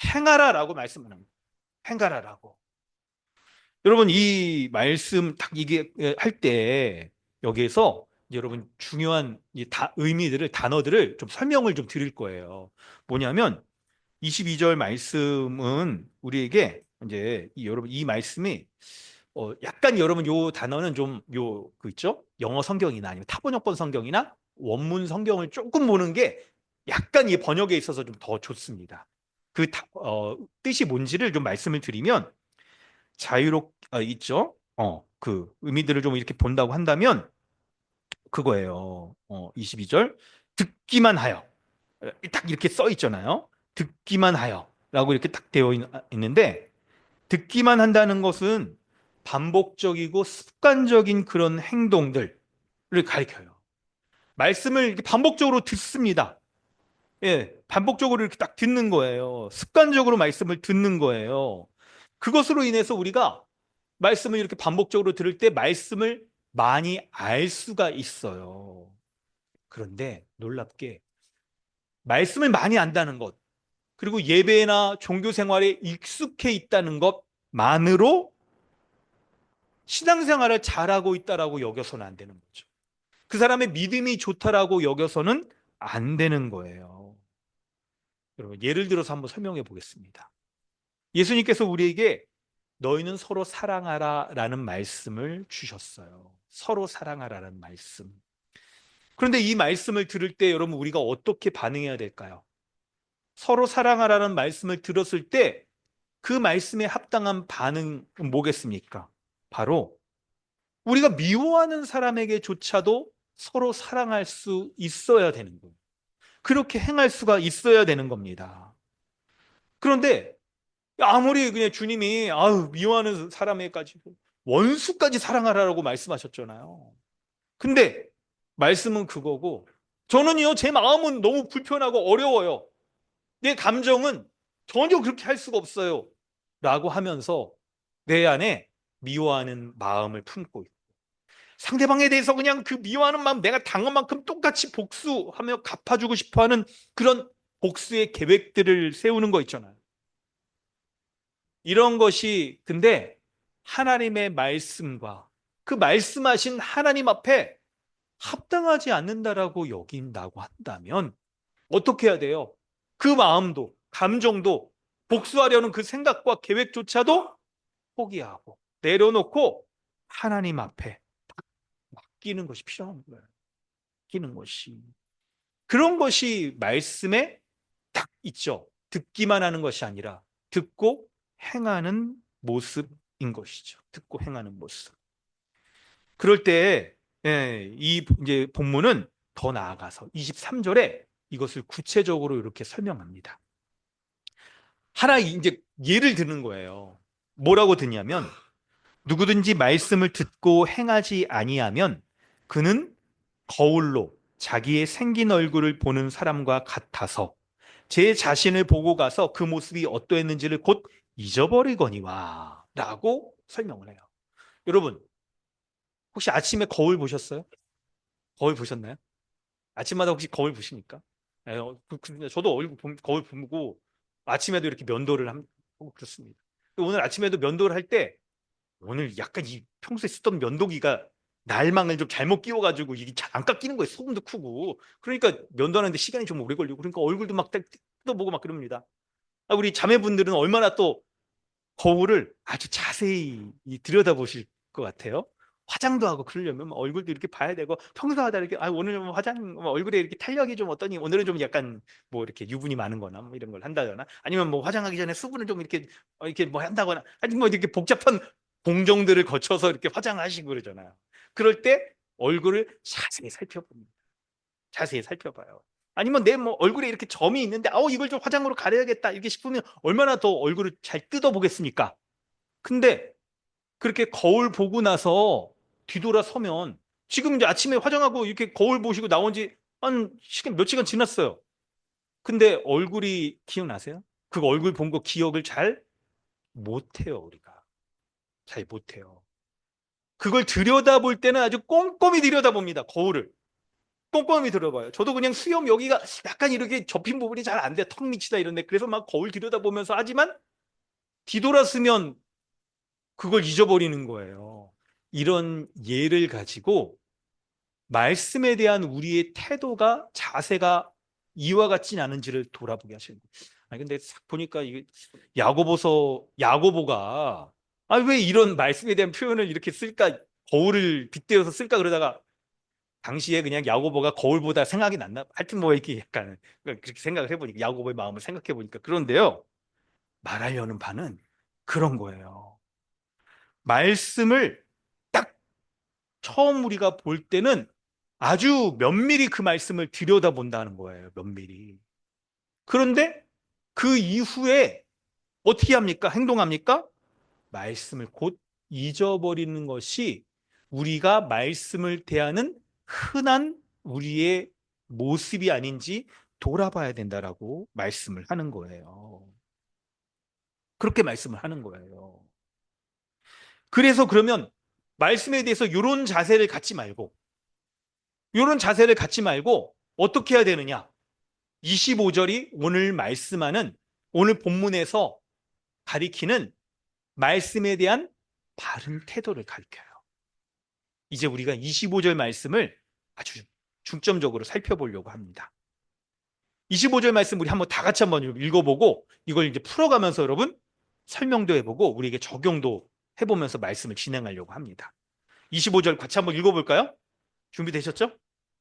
행하라라고 말씀하는 거예요. 행하라라고. 여러분, 이 말씀 딱 이게 할 때 여기에서 이제 여러분 중요한 의미들을, 단어들을 좀 설명을 좀 드릴 거예요. 뭐냐면 22절 말씀은 우리에게 이제 여러분 이 말씀이 약간 여러분 요 단어는 좀 그 있죠? 영어 성경이나 아니면 타번역본 성경이나 원문 성경을 조금 보는 게 약간 이 번역에 있어서 좀 더 좋습니다. 뜻이 뭔지를 좀 말씀을 드리면, 있죠? 그 의미들을 좀 이렇게 본다고 한다면 그거예요. 22절 듣기만 하여, 딱 이렇게 써 있잖아요. 듣기만 하여 라고 이렇게 딱 되어 있는데, 듣기만 한다는 것은 반복적이고 습관적인 그런 행동들을 가리켜요. 말씀을 이렇게 반복적으로 듣습니다. 예, 반복적으로 이렇게 딱 듣는 거예요. 습관적으로 말씀을 듣는 거예요. 그것으로 인해서 우리가 말씀을 이렇게 반복적으로 들을 때 말씀을 많이 알 수가 있어요. 그런데 놀랍게 말씀을 많이 안다는 것, 그리고 예배나 종교 생활에 익숙해 있다는 것만으로 신앙생활을 잘하고 있다라고 여겨서는 안 되는 거죠. 그 사람의 믿음이 좋다라고 여겨서는 안 되는 거예요. 여러분, 예를 들어서 한번 설명해 보겠습니다. 예수님께서 우리에게 너희는 서로 사랑하라라는 말씀을 주셨어요. 서로 사랑하라는 말씀. 그런데 이 말씀을 들을 때 여러분, 우리가 어떻게 반응해야 될까요? 서로 사랑하라는 말씀을 들었을 때 그 말씀에 합당한 반응은 뭐겠습니까? 바로 우리가 미워하는 사람에게조차도 서로 사랑할 수 있어야 되는 거예요. 그렇게 행할 수가 있어야 되는 겁니다. 그런데 아무리 그냥 주님이 미워하는 사람에게까지 원수까지 사랑하라고 말씀하셨잖아요. 근데 말씀은 그거고 저는요, 제 마음은 너무 불편하고 어려워요. 내 감정은 전혀 그렇게 할 수가 없어요. 라고 하면서 내 안에 미워하는 마음을 품고 있고, 상대방에 대해서 그냥 그 미워하는 마음, 내가 당한 만큼 똑같이 복수하며 갚아주고 싶어 하는 그런 복수의 계획들을 세우는 거 있잖아요. 이런 것이 근데 하나님의 말씀과 그 말씀하신 하나님 앞에 합당하지 않는다라고 여긴다고 한다면 어떻게 해야 돼요? 그 마음도, 감정도, 복수하려는 그 생각과 계획조차도 포기하고 내려놓고 하나님 앞에 맡기는 것이 필요한 거예요. 맡기는 것이. 그런 것이 말씀에 딱 있죠. 듣기만 하는 것이 아니라 듣고 행하는 모습인 것이죠. 듣고 행하는 모습. 그럴 때, 이 이제 본문은 더 나아가서 23절에 이것을 구체적으로 이렇게 설명합니다. 하나 이제 예를 드는 거예요. 뭐라고 드냐면, 누구든지 말씀을 듣고 행하지 아니하면 그는 거울로 자기의 생긴 얼굴을 보는 사람과 같아서 제 자신을 보고 가서 그 모습이 어떠했는지를 곧 잊어버리거니와 라고 설명을 해요. 여러분, 혹시 아침에 거울 보셨어요? 거울 보셨나요? 아침마다 혹시 거울 보십니까? 저도 거울 보고 아침에도 이렇게 면도를 하고 그렇습니다. 오늘 아침에도 면도를 할 때 오늘 약간 이 평소에 쓰던 면도기가 날망을 좀 잘못 끼워가지고 이게 잘 안 깎이는 거예요. 소금도 크고. 그러니까 면도하는데 시간이 좀 오래 걸리고 그러니까 얼굴도 막 뜯어보고 막 그럽니다. 우리 자매분들은 얼마나 또 거울을 아주 자세히 들여다보실 것 같아요. 화장도 하고 그러려면 뭐 얼굴도 이렇게 봐야 되고 평소하다 이렇게 오늘 뭐 화장 뭐 얼굴에 이렇게 탄력이 좀 어떠니 오늘은 좀 약간 뭐 이렇게 유분이 많은 거나 뭐 이런 걸 한다거나 아니면 뭐 화장하기 전에 수분을 좀 이렇게 이렇게 뭐 한다거나 아니 뭐 이렇게 복잡한 공정들을 거쳐서 이렇게 화장하시고 그러잖아요. 그럴 때 얼굴을 자세히 살펴봅니다. 자세히 살펴봐요. 아니면 내 뭐 얼굴에 이렇게 점이 있는데 이걸 좀 화장으로 가려야겠다 이렇게 싶으면 얼마나 더 얼굴을 잘 뜯어보겠습니까? 근데 그렇게 거울 보고 나서 뒤돌아서면 지금 이제 아침에 화장하고 이렇게 거울 보시고 나온 지 한 시간 몇 시간 지났어요. 근데 얼굴이 기억나세요? 그 얼굴 본 거 기억을 잘 못해요, 우리가. 잘 못해요. 그걸 들여다볼 때는 아주 꼼꼼히 들여다봅니다, 거울을. 꼼꼼히 들어봐요. 저도 그냥 수염 여기가 약간 이렇게 접힌 부분이 잘 안 돼. 턱 밑이다 이런데. 그래서 막 거울 들여다보면서 하지만 뒤돌았으면 그걸 잊어버리는 거예요. 이런 예를 가지고 말씀에 대한 우리의 태도가 자세가 이와 같진 않은지를 돌아보게 하시는 거예요. 아니 근데 싹 보니까 이게 야고보가 왜 이런 말씀에 대한 표현을 이렇게 쓸까? 거울을 빗대어서 쓸까 그러다가 당시에 그냥 야고보가 거울보다 생각이 났나? 하여튼 뭐 이렇게 약간 그렇게 생각을 해보니까 야고보의 마음을 생각해 보니까 그런데요. 말하려는 바는 그런 거예요. 말씀을 딱 처음 우리가 볼 때는 아주 면밀히 그 말씀을 들여다본다는 거예요. 면밀히. 그런데 그 이후에 어떻게 합니까? 행동합니까? 말씀을 곧 잊어버리는 것이 우리가 말씀을 대하는 흔한 우리의 모습이 아닌지 돌아봐야 된다라고 말씀을 하는 거예요. 그렇게 말씀을 하는 거예요. 그래서 그러면 말씀에 대해서 이런 자세를 갖지 말고 어떻게 해야 되느냐? 25절이 오늘 말씀하는 오늘 본문에서 가리키는 말씀에 대한 바른 태도를 가리켜요. 이제 우리가 25절 말씀을 아주 중점적으로 살펴보려고 합니다. 25절 말씀 우리 한번 다 같이 한번 읽어보고 이걸 이제 풀어가면서 여러분 설명도 해보고 우리에게 적용도 해보면서 말씀을 진행하려고 합니다. 25절 같이 한번 읽어볼까요? 준비되셨죠?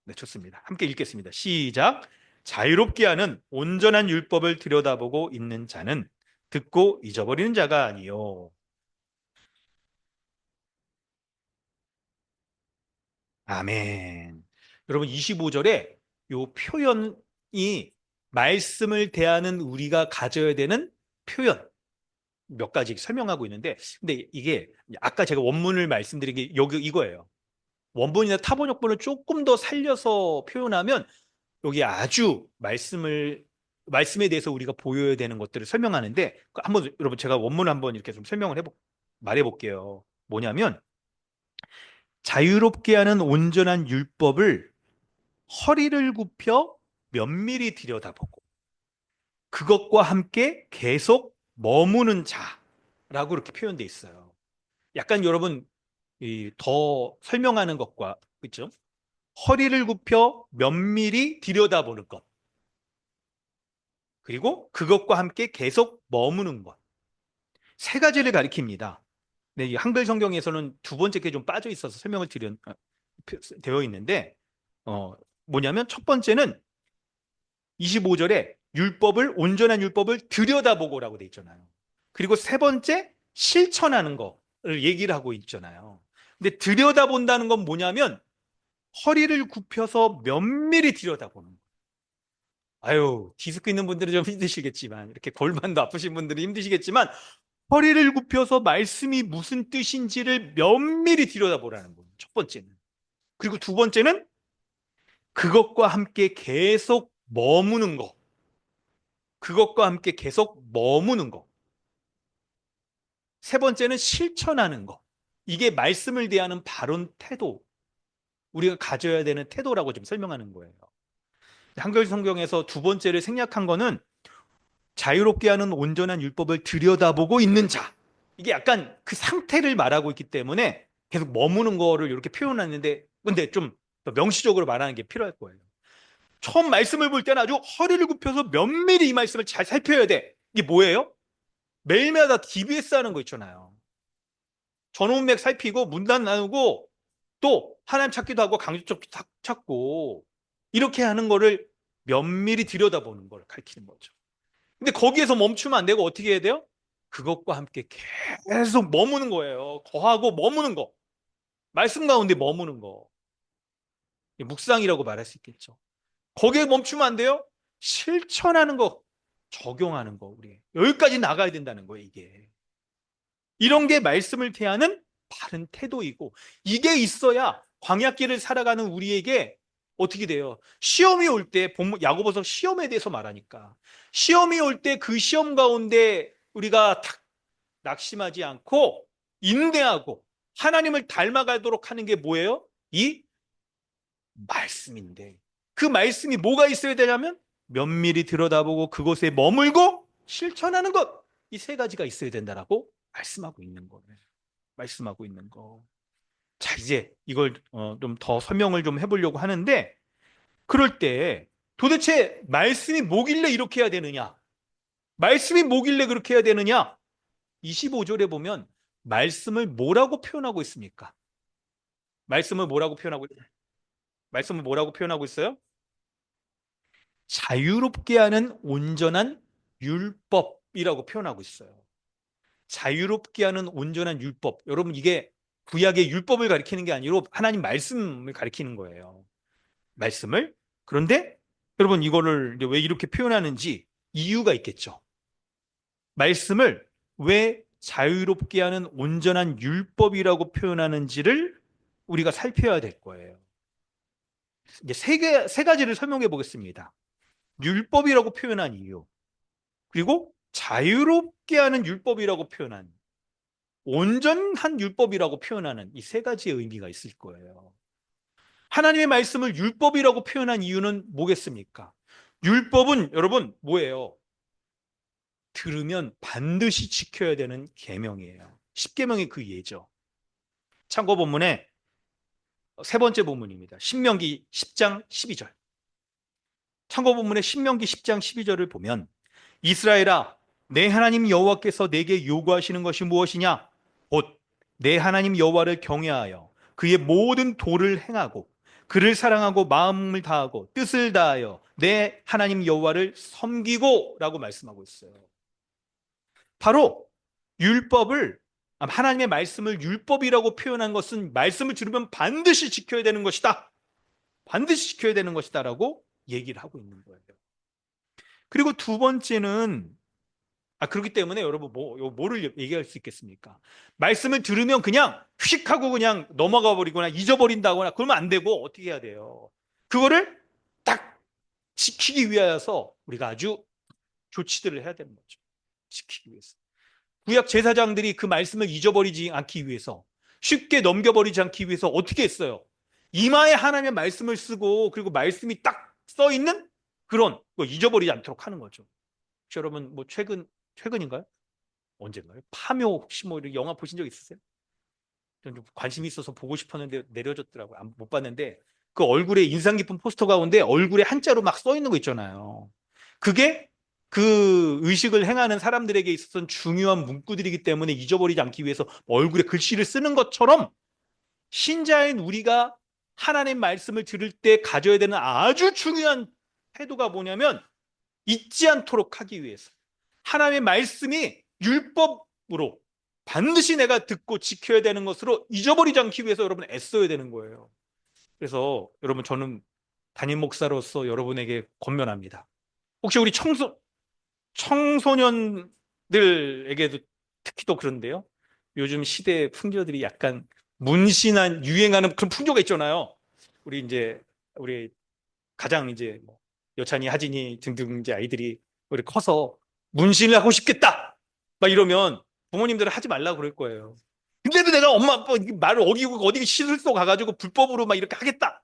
네, 좋습니다. 함께 읽겠습니다. 시작. 자유롭게 하는 온전한 율법을 들여다보고 있는 자는 듣고 잊어버리는 자가 아니요. 아멘. 여러분 25절에 요 표현이 말씀을 대하는 우리가 가져야 되는 표현 몇 가지 설명하고 있는데 근데 이게 아까 제가 원문을 말씀드린 게 여기 이거예요. 원본이나 타번역본을 조금 더 살려서 표현하면 여기 아주 말씀에 대해서 우리가 보여야 되는 것들을 설명하는데, 한번 여러분 제가 원문을 한번 이렇게 좀 말해 볼게요. 뭐냐면, 자유롭게 하는 온전한 율법을 허리를 굽혀 면밀히 들여다보고 그것과 함께 계속 머무는 자라고 이렇게 표현돼 있어요. 약간 여러분 더 설명하는 것과 그렇죠? 허리를 굽혀 면밀히 들여다보는 것, 그리고 그것과 함께 계속 머무는 것. 세 가지를 가리킵니다. 네, 이 한글 성경에서는 두 번째 게 좀 빠져 있어서 되어 있는데, 어, 뭐냐면 첫 번째는 25절에 온전한 율법을 들여다보고라고 돼 있잖아요. 그리고 세 번째, 실천하는 거를 얘기를 하고 있잖아요. 근데 들여다본다는 건 뭐냐면 허리를 굽혀서 면밀히 들여다보는 거예요. 아유, 디스크 있는 분들은 좀 힘드시겠지만, 이렇게 골반도 아프신 분들은 힘드시겠지만, 허리를 굽혀서 말씀이 무슨 뜻인지를 면밀히 들여다보라는 거예요. 첫 번째는. 그리고 두 번째는 그것과 함께 계속 머무는 거. 그것과 함께 계속 머무는 거. 세 번째는 실천하는 거. 이게 말씀을 대하는 바른 태도, 우리가 가져야 되는 태도라고 좀 설명하는 거예요. 한글 성경에서 두 번째를 생략한 거는 자유롭게 하는 온전한 율법을 들여다보고 있는 자. 이게 약간 그 상태를 말하고 있기 때문에 계속 머무는 거를 이렇게 표현하는데, 근데 좀 더 명시적으로 말하는 게 필요할 거예요. 처음 말씀을 볼 때는 아주 허리를 굽혀서 면밀히 이 말씀을 잘 살펴야 돼. 이게 뭐예요? 매일마다 DBS 하는 거 있잖아요. 전원맥 살피고 문단 나누고 또 하나님 찾기도 하고 강조점 찾고 이렇게 하는 거를 면밀히 들여다보는 걸 가리키는 거죠. 근데 거기에서 멈추면 안 되고 어떻게 해야 돼요? 그것과 함께 계속 머무는 거예요. 거하고 머무는 거. 말씀 가운데 머무는 거. 묵상이라고 말할 수 있겠죠. 거기에 멈추면 안 돼요? 실천하는 거, 적용하는 거, 우리. 여기까지 나가야 된다는 거예요, 이게. 이런 게 말씀을 대하는 바른 태도이고, 이게 있어야 광야길을 살아가는 우리에게 어떻게 돼요? 시험이 올 때, 야고보서 시험에 대해서 말하니까, 시험이 올 때 그 시험 가운데 우리가 탁 낙심하지 않고 인내하고 하나님을 닮아가도록 하는 게 뭐예요? 이 말씀인데, 그 말씀이 뭐가 있어야 되냐면 면밀히 들여다보고 그곳에 머물고 실천하는 것, 이 세 가지가 있어야 된다라고 말씀하고 있는 거예요. 말씀하고 있는 거. 자, 이제 이걸 좀 더 설명을 좀 해보려고 하는데, 그럴 때 도대체 말씀이 뭐길래 이렇게 해야 되느냐? 말씀이 뭐길래 그렇게 해야 되느냐? 25절에 보면 말씀을 뭐라고 표현하고 있습니까? 말씀을 뭐라고 표현하고 말씀을 뭐라고 표현하고 있어요? 자유롭게 하는 온전한 율법이라고 표현하고 있어요. 자유롭게 하는 온전한 율법. 여러분, 이게 구약의 율법을 가리키는 게 아니라 하나님 말씀을 가리키는 거예요. 말씀을. 그런데 여러분, 이거를 왜 이렇게 표현하는지 이유가 있겠죠. 말씀을 왜 자유롭게 하는 온전한 율법이라고 표현하는지를 우리가 살펴야 될 거예요. 이제 세 가지를 설명해 보겠습니다. 율법이라고 표현한 이유, 그리고 자유롭게 하는 율법이라고 표현한, 온전한 율법이라고 표현하는 이 세 가지의 의미가 있을 거예요. 하나님의 말씀을 율법이라고 표현한 이유는 뭐겠습니까? 율법은 여러분 뭐예요? 들으면 반드시 지켜야 되는 계명이에요. 십계명이 그 예죠. 참고 본문의 세 번째 본문입니다. 신명기 10장 12절. 참고 본문의 신명기 10장 12절을 보면, 이스라엘아, 내 하나님 여호와께서 내게 요구하시는 것이 무엇이냐? 곧 내 하나님 여호와를 경외하여 그의 모든 도를 행하고 그를 사랑하고 마음을 다하고 뜻을 다하여 내 하나님 여호와를 섬기고라고 말씀하고 있어요. 바로 율법을, 하나님의 말씀을 율법이라고 표현한 것은 말씀을 들으면 반드시 지켜야 되는 것이다. 반드시 지켜야 되는 것이다라고 얘기를 하고 있는 거예요. 그리고 두 번째는, 그렇기 때문에 여러분 뭐를 얘기할 수 있겠습니까? 말씀을 들으면 그냥 휙하고 그냥 넘어가 버리거나 잊어버린다거나 그러면 안 되고 어떻게 해야 돼요? 그거를 딱 지키기 위하여서 우리가 아주 조치들을 해야 되는 거죠. 지키기 위해서. 구약 제사장들이 그 말씀을 잊어버리지 않기 위해서, 쉽게 넘겨버리지 않기 위해서 어떻게 했어요? 이마에 하나님의 말씀을 쓰고, 그리고 말씀이 딱 써 있는 그런 거 잊어버리지 않도록 하는 거죠. 혹시 여러분 뭐 최근인가요? 언젠가요? 파묘 혹시 뭐 이런 영화 보신 적 있으세요? 좀 관심이 있어서 보고 싶었는데 내려졌더라고요. 못 봤는데 그 얼굴에 인상 깊은 포스터 가운데 얼굴에 한자로 막 써 있는 거 있잖아요. 그게 그 의식을 행하는 사람들에게 있어서는 중요한 문구들이기 때문에 잊어버리지 않기 위해서 얼굴에 글씨를 쓰는 것처럼 신자인 우리가 하나님 말씀을 들을 때 가져야 되는 아주 중요한 태도가 뭐냐면 잊지 않도록 하기 위해서 하나님의 말씀이 율법으로 반드시 내가 듣고 지켜야 되는 것으로 잊어버리지 않기 위해서 여러분 애써야 되는 거예요. 그래서 여러분 저는 담임 목사로서 여러분에게 권면합니다. 혹시 우리 청소년들에게도 특히 또 그런데요. 요즘 시대의 풍조들이 약간 문신한 유행하는 그런 풍조가 있잖아요. 우리 가장 이제 뭐 여찬이, 하진이 등등 이제 아이들이 우리 커서 문신을 하고 싶겠다. 막 이러면 부모님들은 하지 말라고 그럴 거예요. 근데도 내가 엄마 아빠 말을 어기고 어디 시설소 가가지고 불법으로 막 이렇게 하겠다.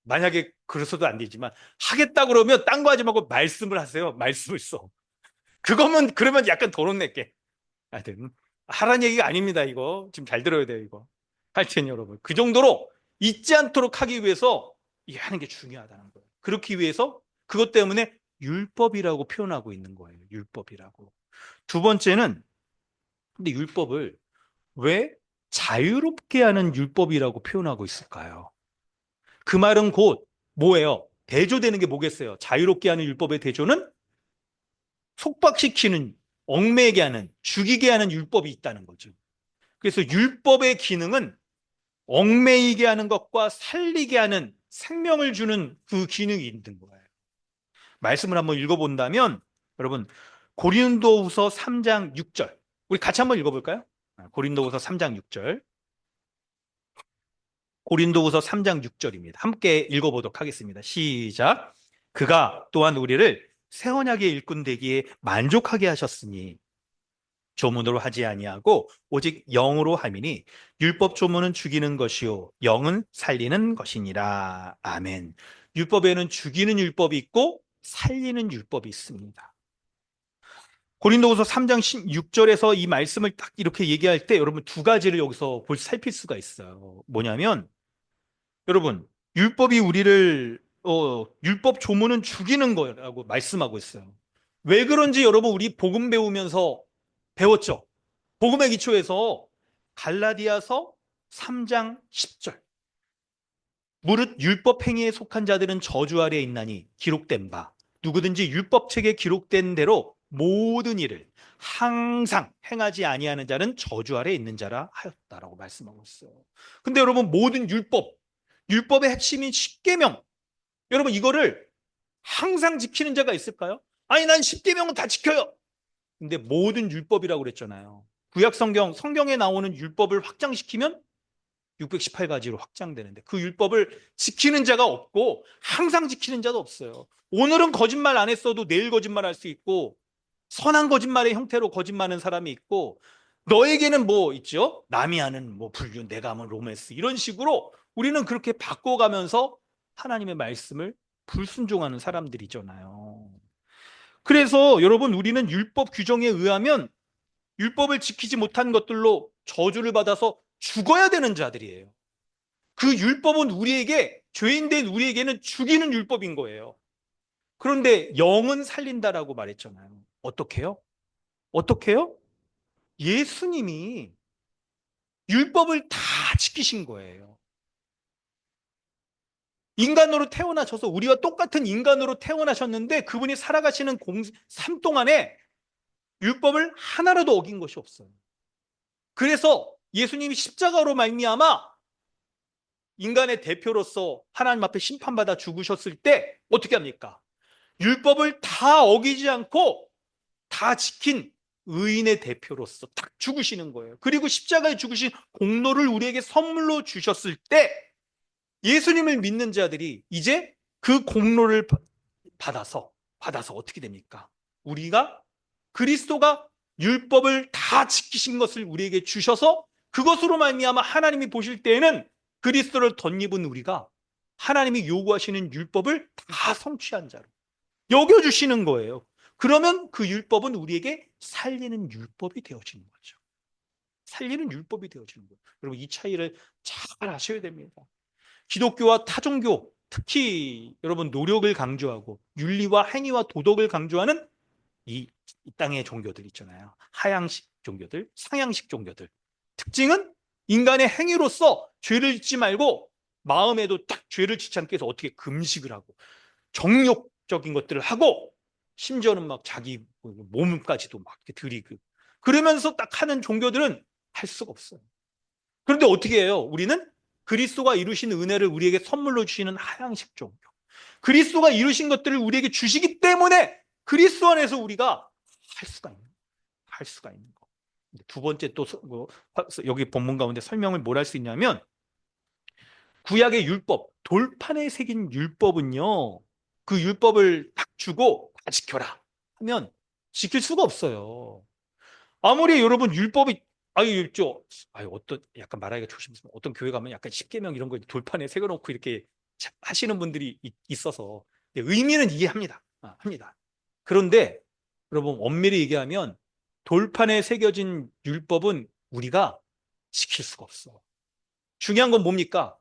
만약에 그래서도 안 되지만 하겠다 그러면 딴 거 하지 말고 말씀을 하세요. 말씀을 써. 그러면 약간 도론 낼게. 하여튼 하라는 얘기가 아닙니다. 이거 지금 잘 들어야 돼요. 이거. 하여튼 여러분 그 정도로 잊지 않도록 하기 위해서 이 하는 게 중요하다는 거예요. 그렇기 위해서 그것 때문에 율법이라고 표현하고 있는 거예요. 율법이라고. 두 번째는 근데 율법을 왜 자유롭게 하는 율법이라고 표현하고 있을까요? 그 말은 곧 뭐예요? 대조되는 게 뭐겠어요? 자유롭게 하는 율법의 대조는 속박시키는, 얽매게 하는, 죽이게 하는 율법이 있다는 거죠. 그래서 율법의 기능은 얽매이게 하는 것과 살리게 하는 생명을 주는 그 기능이 있는 거예요. 말씀을 한번 읽어본다면 여러분 고린도후서 3장 6절 우리 같이 한번 읽어볼까요? 고린도후서 3장 6절 고린도후서 3장 6절입니다. 함께 읽어보도록 하겠습니다. 시작. 그가 또한 우리를 새 언약의 일꾼 되기에 만족하게 하셨으니 조문으로 하지 아니하고 오직 영으로 함이니 율법 조문은 죽이는 것이요 영은 살리는 것이니라. 아멘. 율법에는 죽이는 율법이 있고 살리는 율법이 있습니다. 고린도후서 3장 16절에서 이 말씀을 딱 이렇게 얘기할 때 여러분 두 가지를 여기서 살필 수가 있어요. 뭐냐면 여러분 율법이 우리를 율법 조문은 죽이는 거라고 말씀하고 있어요. 왜 그런지 여러분 우리 복음 배우면서 배웠죠. 복음의 기초에서 갈라디아서 3장 10절 무릇 율법 행위에 속한 자들은 저주 아래에 있나니 기록된 바 누구든지 율법책에 기록된 대로 모든 일을 항상 행하지 아니하는 자는 저주 아래에 있는 자라 하였다라고 말씀하고 있어요. 근데 여러분 모든 율법의 핵심인 십계명 여러분 이거를 항상 지키는 자가 있을까요? 아니 난 십계명은 다 지켜요. 근데 모든 율법이라고 그랬잖아요. 구약 성경에 나오는 율법을 확장시키면 618가지로 확장되는데 그 율법을 지키는 자가 없고 항상 지키는 자도 없어요. 오늘은 거짓말 안 했어도 내일 거짓말 할 수 있고 선한 거짓말의 형태로 거짓말하는 사람이 있고 너에게는 뭐 있죠? 남이 하는 뭐 불륜, 내가 하면 로맨스 이런 식으로 우리는 그렇게 바꿔가면서 하나님의 말씀을 불순종하는 사람들이잖아요. 그래서 여러분 우리는 율법 규정에 의하면 율법을 지키지 못한 것들로 저주를 받아서 죽어야 되는 자들이에요. 그 율법은 우리에게 죄인된 우리에게는 죽이는 율법인 거예요. 그런데 영은 살린다라고 말했잖아요. 어떻게요? 어떻게요? 예수님이 율법을 다 지키신 거예요. 인간으로 태어나셔서 우리와 똑같은 인간으로 태어나셨는데 그분이 살아가시는 삶 동안에 율법을 하나라도 어긴 것이 없어요. 그래서 예수님이 십자가로 말미암아 인간의 대표로서 하나님 앞에 심판받아 죽으셨을 때 어떻게 합니까? 율법을 다 어기지 않고 다 지킨 의인의 대표로서 딱 죽으시는 거예요. 그리고 십자가에 죽으신 공로를 우리에게 선물로 주셨을 때 예수님을 믿는 자들이 이제 그 공로를 받아서 어떻게 됩니까? 우리가 그리스도가 율법을 다 지키신 것을 우리에게 주셔서 그것으로 말미암아 하나님이 보실 때에는 그리스도를 덧입은 우리가 하나님이 요구하시는 율법을 다 성취한 자로 여겨주시는 거예요. 그러면 그 율법은 우리에게 살리는 율법이 되어지는 거죠. 살리는 율법이 되어지는 거예요. 여러분, 이 차이를 잘 아셔야 됩니다. 기독교와 타종교, 특히 여러분 노력을 강조하고 윤리와 행위와 도덕을 강조하는 이 땅의 종교들 있잖아요. 하향식 종교들, 상향식 종교들. 특징은 인간의 행위로서 죄를 짓지 말고 마음에도 딱 죄를 짓지 않기 위해서 어떻게 금식을 하고 정욕적인 것들을 하고 심지어는 막 자기 몸까지도 막 이렇게 들이고 그러면서 딱 하는 종교들은 할 수가 없어요. 그런데 어떻게 해요? 우리는 그리스도가 이루신 은혜를 우리에게 선물로 주시는 하향식 종교. 그리스도가 이루신 것들을 우리에게 주시기 때문에 그리스도 안에서 우리가 할 수가 있는 거. 두 번째 또 여기 본문 가운데 설명을 뭘 할 수 있냐면 구약의 율법, 돌판에 새긴 율법은요. 그 율법을 딱 주고 다 지켜라 하면 지킬 수가 없어요. 아무리 여러분 율법이 어떤 약간 말하기가 조심스러워. 어떤 교회 가면 약간 십계명 이런 거 돌판에 새겨놓고 이렇게 하시는 분들이 있어서 의미는 이해합니다. 합니다. 그런데 여러분 엄밀히 얘기하면 돌판에 새겨진 율법은 우리가 지킬 수가 없어. 중요한 건 뭡니까?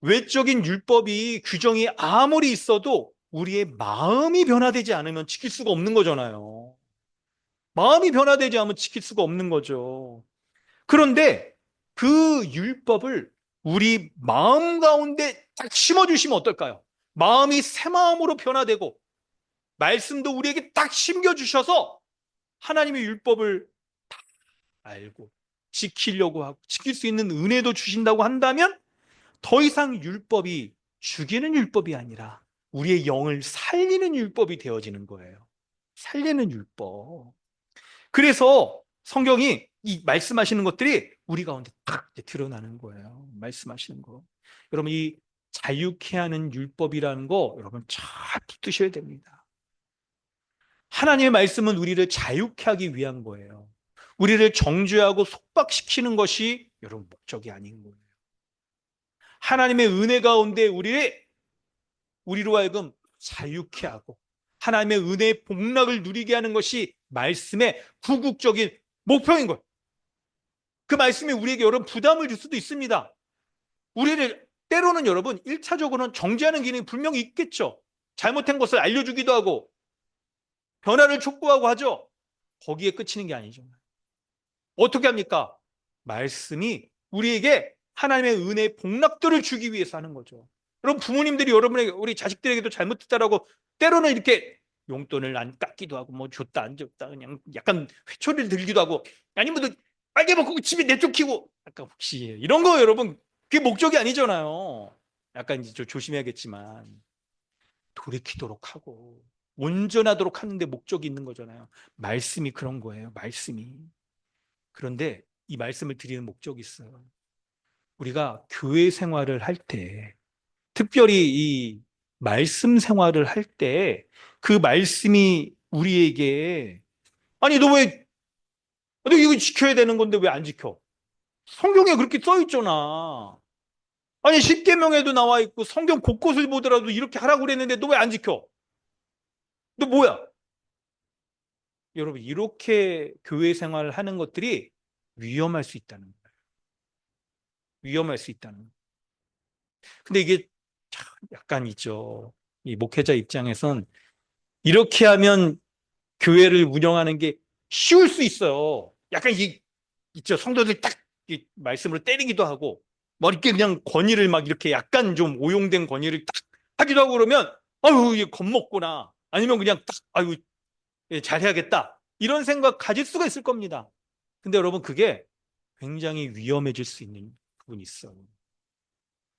외적인 율법이 규정이 아무리 있어도 우리의 마음이 변화되지 않으면 지킬 수가 없는 거잖아요. 마음이 변화되지 않으면 지킬 수가 없는 거죠. 그런데 그 율법을 우리 마음 가운데 딱 심어주시면 어떨까요? 마음이 새 마음으로 변화되고 말씀도 우리에게 딱 심겨주셔서 하나님의 율법을 알고 지키려고 하고 지킬 수 있는 은혜도 주신다고 한다면 더 이상 율법이 죽이는 율법이 아니라 우리의 영을 살리는 율법이 되어지는 거예요. 살리는 율법. 그래서 성경이 이 말씀하시는 것들이 우리 가운데 딱 드러나는 거예요. 말씀하시는 거. 여러분, 이 자유케 하는 율법이라는 거 여러분 잘 붙드셔야 됩니다. 하나님의 말씀은 우리를 자유케 하기 위한 거예요. 우리를 정죄하고 속박시키는 것이 여러분 목적이 아닌 거예요. 하나님의 은혜 가운데 우리로 하여금 자유케 하고 하나님의 은혜의 복락을 누리게 하는 것이 말씀의 궁극적인 목표인 거예요. 그 말씀이 우리에게 여러분 부담을 줄 수도 있습니다. 우리를 때로는 여러분 1차적으로는 정죄하는 기능이 분명히 있겠죠. 잘못한 것을 알려주기도 하고 변화를 촉구하고 하죠. 거기에 그치는 게 아니죠. 어떻게 합니까? 말씀이 우리에게 하나님의 은혜의 복락들을 주기 위해서 하는 거죠. 여러분 부모님들이 여러분에게 우리 자식들에게도 잘못했다라고 때로는 이렇게 용돈을 안 깎기도 하고 뭐 줬다 안 줬다 그냥 약간 회초리를 들기도 하고 아니면 빨개 먹고 집에 내쫓기고 약간 혹시 이런 거 여러분 그게 목적이 아니잖아요. 약간 이제 좀 조심해야겠지만 돌이키도록 하고 온전하도록 하는데 목적이 있는 거잖아요. 말씀이 그런 거예요. 말씀이. 그런데 이 말씀을 드리는 목적이 있어요. 우리가 교회 생활을 할 때, 특별히 이 말씀 생활을 할 때, 그 말씀이 우리에게, 아니, 너 이거 지켜야 되는 건데 왜 안 지켜? 성경에 그렇게 써 있잖아. 아니, 십계명에도 나와 있고, 성경 곳곳을 보더라도 이렇게 하라고 그랬는데 너 왜 안 지켜? 너 뭐야? 여러분, 이렇게 교회 생활을 하는 것들이 위험할 수 있다는 거예요. 위험할 수 있다는 거예요. 근데 이게 참 약간 있죠. 이 목회자 입장에선 이렇게 하면 교회를 운영하는 게 쉬울 수 있어요. 약간 있죠. 성도들 딱 이 말씀으로 때리기도 하고, 뭐 이렇게 그냥 권위를 막 이렇게 약간 좀 오용된 권위를 딱 하기도 하고 그러면, 아유, 이게 겁먹구나. 아니면 그냥 딱, 아유, 예, 잘해야겠다. 이런 생각 가질 수가 있을 겁니다. 근데 여러분, 그게 굉장히 위험해질 수 있는 부분이 있어요.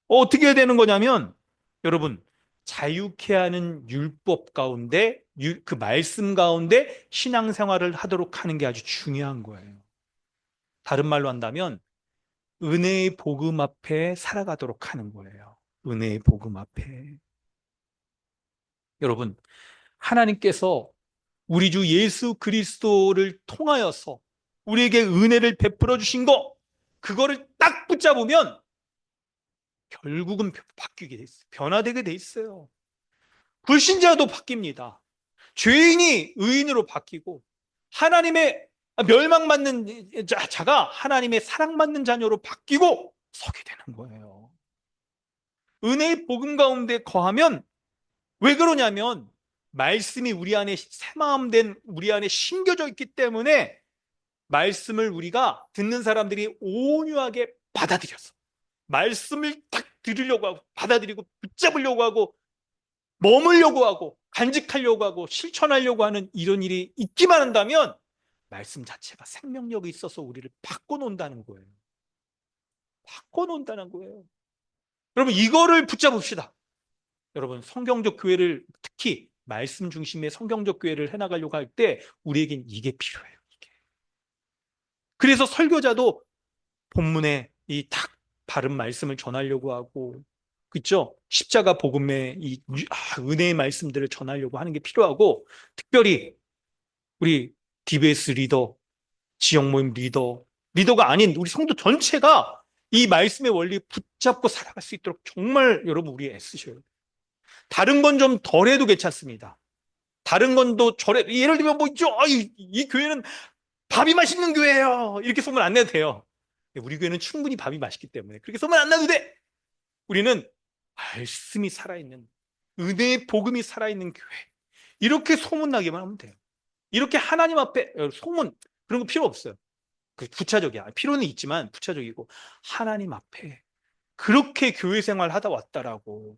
어떻게 해야 되는 거냐면 여러분 자유케 하는 율법 가운데 그 말씀 가운데 신앙생활을 하도록 하는 게 아주 중요한 거예요. 다른 말로 한다면 은혜의 복음 앞에 살아가도록 하는 거예요. 은혜의 복음 앞에. 여러분, 하나님께서 우리 주 예수 그리스도를 통하여서 우리에게 은혜를 베풀어 주신 거, 그거를 딱 붙잡으면 결국은 바뀌게 돼 있어요. 변화되게 돼 있어요. 불신자도 바뀝니다. 죄인이 의인으로 바뀌고 하나님의 멸망받는 자가 하나님의 사랑받는 자녀로 바뀌고 서게 되는 거예요. 은혜의 복음 가운데 거하면 왜 그러냐면 말씀이 우리 안에 새마음된 우리 안에 심겨져 있기 때문에 말씀을 우리가 듣는 사람들이 온유하게 받아들였어. 말씀을 딱 들으려고 하고 받아들이고 붙잡으려고 하고 머물려고 하고 간직하려고 하고 실천하려고 하는 이런 일이 있기만 한다면 말씀 자체가 생명력이 있어서 우리를 바꿔놓는다는 거예요. 바꿔놓는다는 거예요. 여러분, 이거를 붙잡읍시다. 여러분, 성경적 교회를 특히 말씀 중심의 성경적 교회를 해나가려고 할 때 우리에겐 이게 필요해요. 이게. 그래서 설교자도 본문에 이 딱 바른 말씀을 전하려고 하고, 그렇죠? 십자가 복음의 이 은혜의 말씀들을 전하려고 하는 게 필요하고, 특별히 우리 DBS 리더, 지역 모임 리더가 아닌 우리 성도 전체가 이 말씀의 원리 붙잡고 살아갈 수 있도록 정말 여러분 우리 애쓰셔요. 다른 건 좀 덜해도 괜찮습니다. 다른 건도 예를 들면 뭐 있죠? 이 교회는 밥이 맛있는 교회예요. 이렇게 소문 안 내도 돼요. 우리 교회는 충분히 밥이 맛있기 때문에 그렇게 소문 안 나도 돼. 우리는 말씀이 살아있는 은혜의 복음이 살아있는 교회. 이렇게 소문나기만 하면 돼요. 이렇게 하나님 앞에 소문 그런 거 필요 없어요. 그 부차적이야. 필요는 있지만 부차적이고 하나님 앞에 그렇게 교회 생활 하다 왔다라고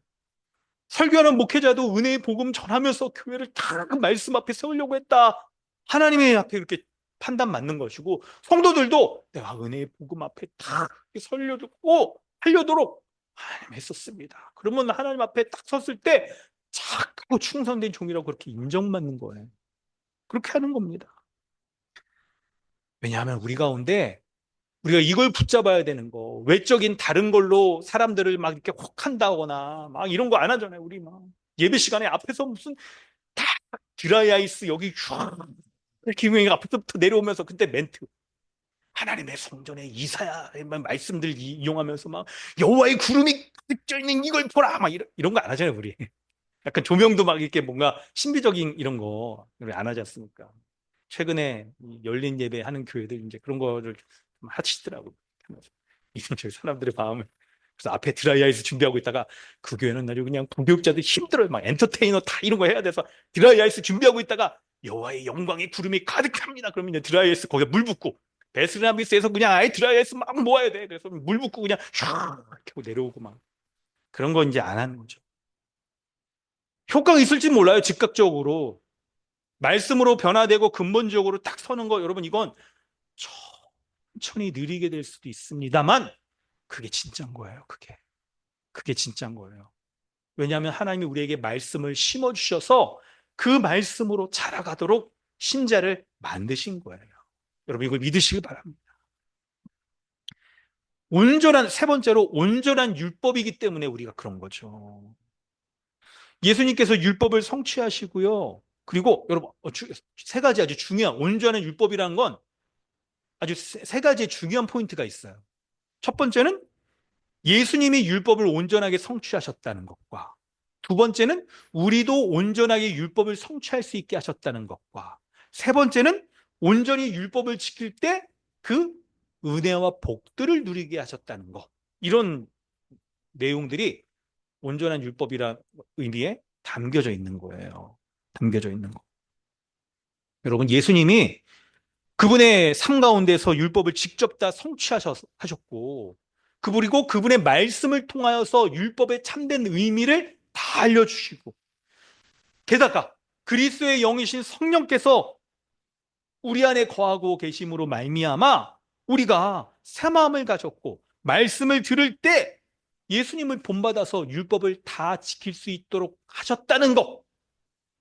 설교하는 목회자도 은혜의 복음 전하면서 교회를 다 그 말씀 앞에 세우려고 했다. 하나님의 앞에 이렇게 판단 맞는 것이고 성도들도 내가 은혜의 복음 앞에 다 설려고 하려도록 하나님 했었습니다. 그러면 하나님 앞에 딱 섰을 때 착하고 충성된 종이라고 그렇게 인정받는 거예요. 그렇게 하는 겁니다. 왜냐하면 우리 가운데 우리가 이걸 붙잡아야 되는 거. 외적인 다른 걸로 사람들을 막 이렇게 혹한다거나 막 이런 거 안 하잖아요. 우리 막 예배 시간에 앞에서 무슨 다 드라이 아이스 여기 쫙 김용희가 앞에서부터 내려오면서 그때 멘트 하나님의 성전에 이사야의 말씀들 이용하면서 막 여호와의 구름이 가득 져 있는 이걸 보라 막 이런 거 안 하잖아요. 우리 약간 조명도 막 이렇게 뭔가 신비적인 이런 거 안 하지 않습니까? 최근에 열린 예배 하는 교회들 이제 그런 거를 좀 하시더라고요. 이런 저희 사람들의 마음을. 그래서 앞에 드라이아이스 준비하고 있다가 그 교회는 아주 그냥 공교육자들 힘들어요. 막 엔터테이너 다 이런 거 해야 돼서 드라이아이스 준비하고 있다가 여호와의 영광의 구름이 가득합니다. 그러면 이제 드라이아이스 거기에 물 붓고 베스라비스에서 그냥 아예 드라이아이스 막 모아야 돼. 그래서 물 붓고 그냥 쫙 이렇게 하고 내려오고 막 그런 거 이제 안 하는 거죠. 효과가 있을지 몰라요. 즉각적으로. 말씀으로 변화되고 근본적으로 딱 서는 거 여러분 이건 천천히 느리게 될 수도 있습니다만 그게 진짜인 거예요. 그게 진짜인 거예요. 왜냐하면 하나님이 우리에게 말씀을 심어 주셔서 그 말씀으로 자라가도록 신자를 만드신 거예요. 여러분 이걸 믿으시기 바랍니다. 세 번째로 온전한 율법이기 때문에 우리가 그런 거죠. 예수님께서 율법을 성취하시고요. 그리고 여러분 세 가지 아주 중요한 온전한 율법이라는 건 아주 세 가지의 중요한 포인트가 있어요. 첫 번째는 예수님이 율법을 온전하게 성취하셨다는 것과 두 번째는 우리도 온전하게 율법을 성취할 수 있게 하셨다는 것과 세 번째는 온전히 율법을 지킬 때 그 은혜와 복들을 누리게 하셨다는 것. 이런 내용들이 온전한 율법이라는 의미에 담겨져 있는 거예요. 담겨져 있는 거. 여러분 예수님이 그분의 삶 가운데서 율법을 직접 다 성취하셨고 그리고 그분의 말씀을 통하여서 율법의 참된 의미를 다 알려주시고 게다가 그리스도의 영이신 성령께서 우리 안에 거하고 계심으로 말미암아 우리가 새 마음을 가졌고 말씀을 들을 때 예수님을 본받아서 율법을 다 지킬 수 있도록 하셨다는 것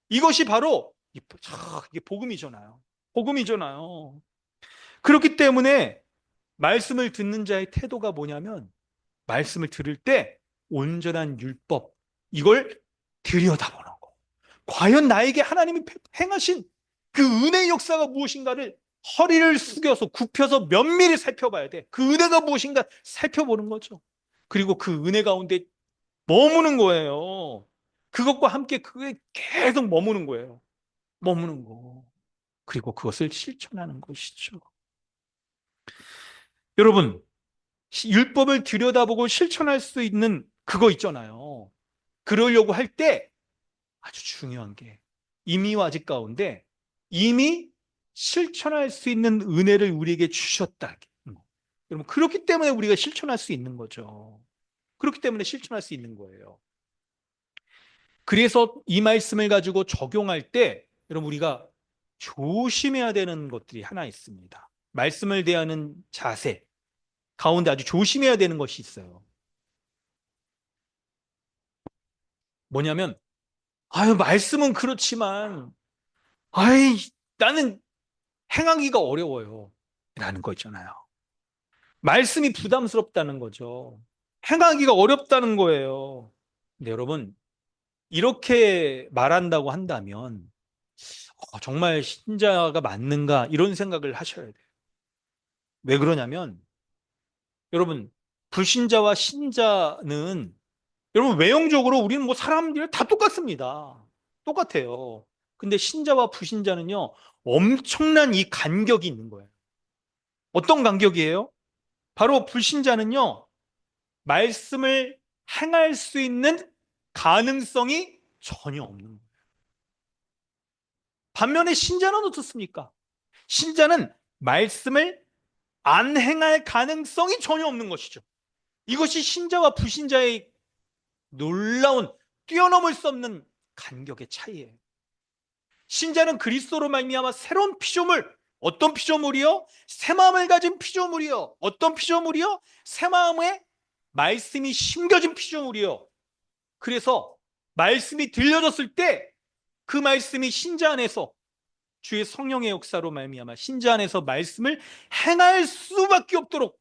이것이 바로 이게 복음이잖아요. 복음이잖아요. 그렇기 때문에 말씀을 듣는 자의 태도가 뭐냐면 말씀을 들을 때 온전한 율법 이걸 들여다보는 거. 과연 나에게 하나님이 행하신 그 은혜의 역사가 무엇인가를 허리를 숙여서 굽혀서 면밀히 살펴봐야 돼. 그 은혜가 무엇인가 살펴보는 거죠. 그리고 그 은혜 가운데 머무는 거예요. 그것과 함께 그게 계속 머무는 거예요. 머무는 거. 그리고 그것을 실천하는 것이죠. 여러분, 율법을 들여다보고 실천할 수 있는 그거 있잖아요. 그러려고 할 때 아주 중요한 게 이미와 아직 가운데 이미 실천할 수 있는 은혜를 우리에게 주셨다. 여러분, 그렇기 때문에 우리가 실천할 수 있는 거죠. 그렇기 때문에 실천할 수 있는 거예요. 그래서 이 말씀을 가지고 적용할 때 여러분 우리가 조심해야 되는 것들이 하나 있습니다. 말씀을 대하는 자세 가운데 아주 조심해야 되는 것이 있어요. 뭐냐면 아유 말씀은 그렇지만 아이 나는 행하기가 어려워요. 라는 거 있잖아요. 말씀이 부담스럽다는 거죠. 행하기가 어렵다는 거예요. 근데 여러분 이렇게 말한다고 한다면 정말 신자가 맞는가 이런 생각을 하셔야 돼요. 왜 그러냐면 여러분 불신자와 신자는 여러분 외형적으로 우리는 뭐 사람들 다 똑같습니다. 똑같아요. 근데 신자와 불신자는요 엄청난 이 간격이 있는 거예요. 어떤 간격이에요? 바로 불신자는요 말씀을 행할 수 있는 가능성이 전혀 없는 거예요. 반면에 신자는 어떻습니까? 신자는 말씀을 안 행할 가능성이 전혀 없는 것이죠. 이것이 신자와 불신자의 놀라운 뛰어넘을 수 없는 간격의 차이예요. 신자는 그리스도로 말미암아 새로운 피조물, 어떤 피조물이요? 새 마음을 가진 피조물이요. 어떤 피조물이요? 새 마음에 말씀이 심겨진 피조물이요. 그래서 말씀이 들려졌을 때 그 말씀이 신자 안에서 주의 성령의 역사로 말미암아 신자 안에서 말씀을 행할 수밖에 없도록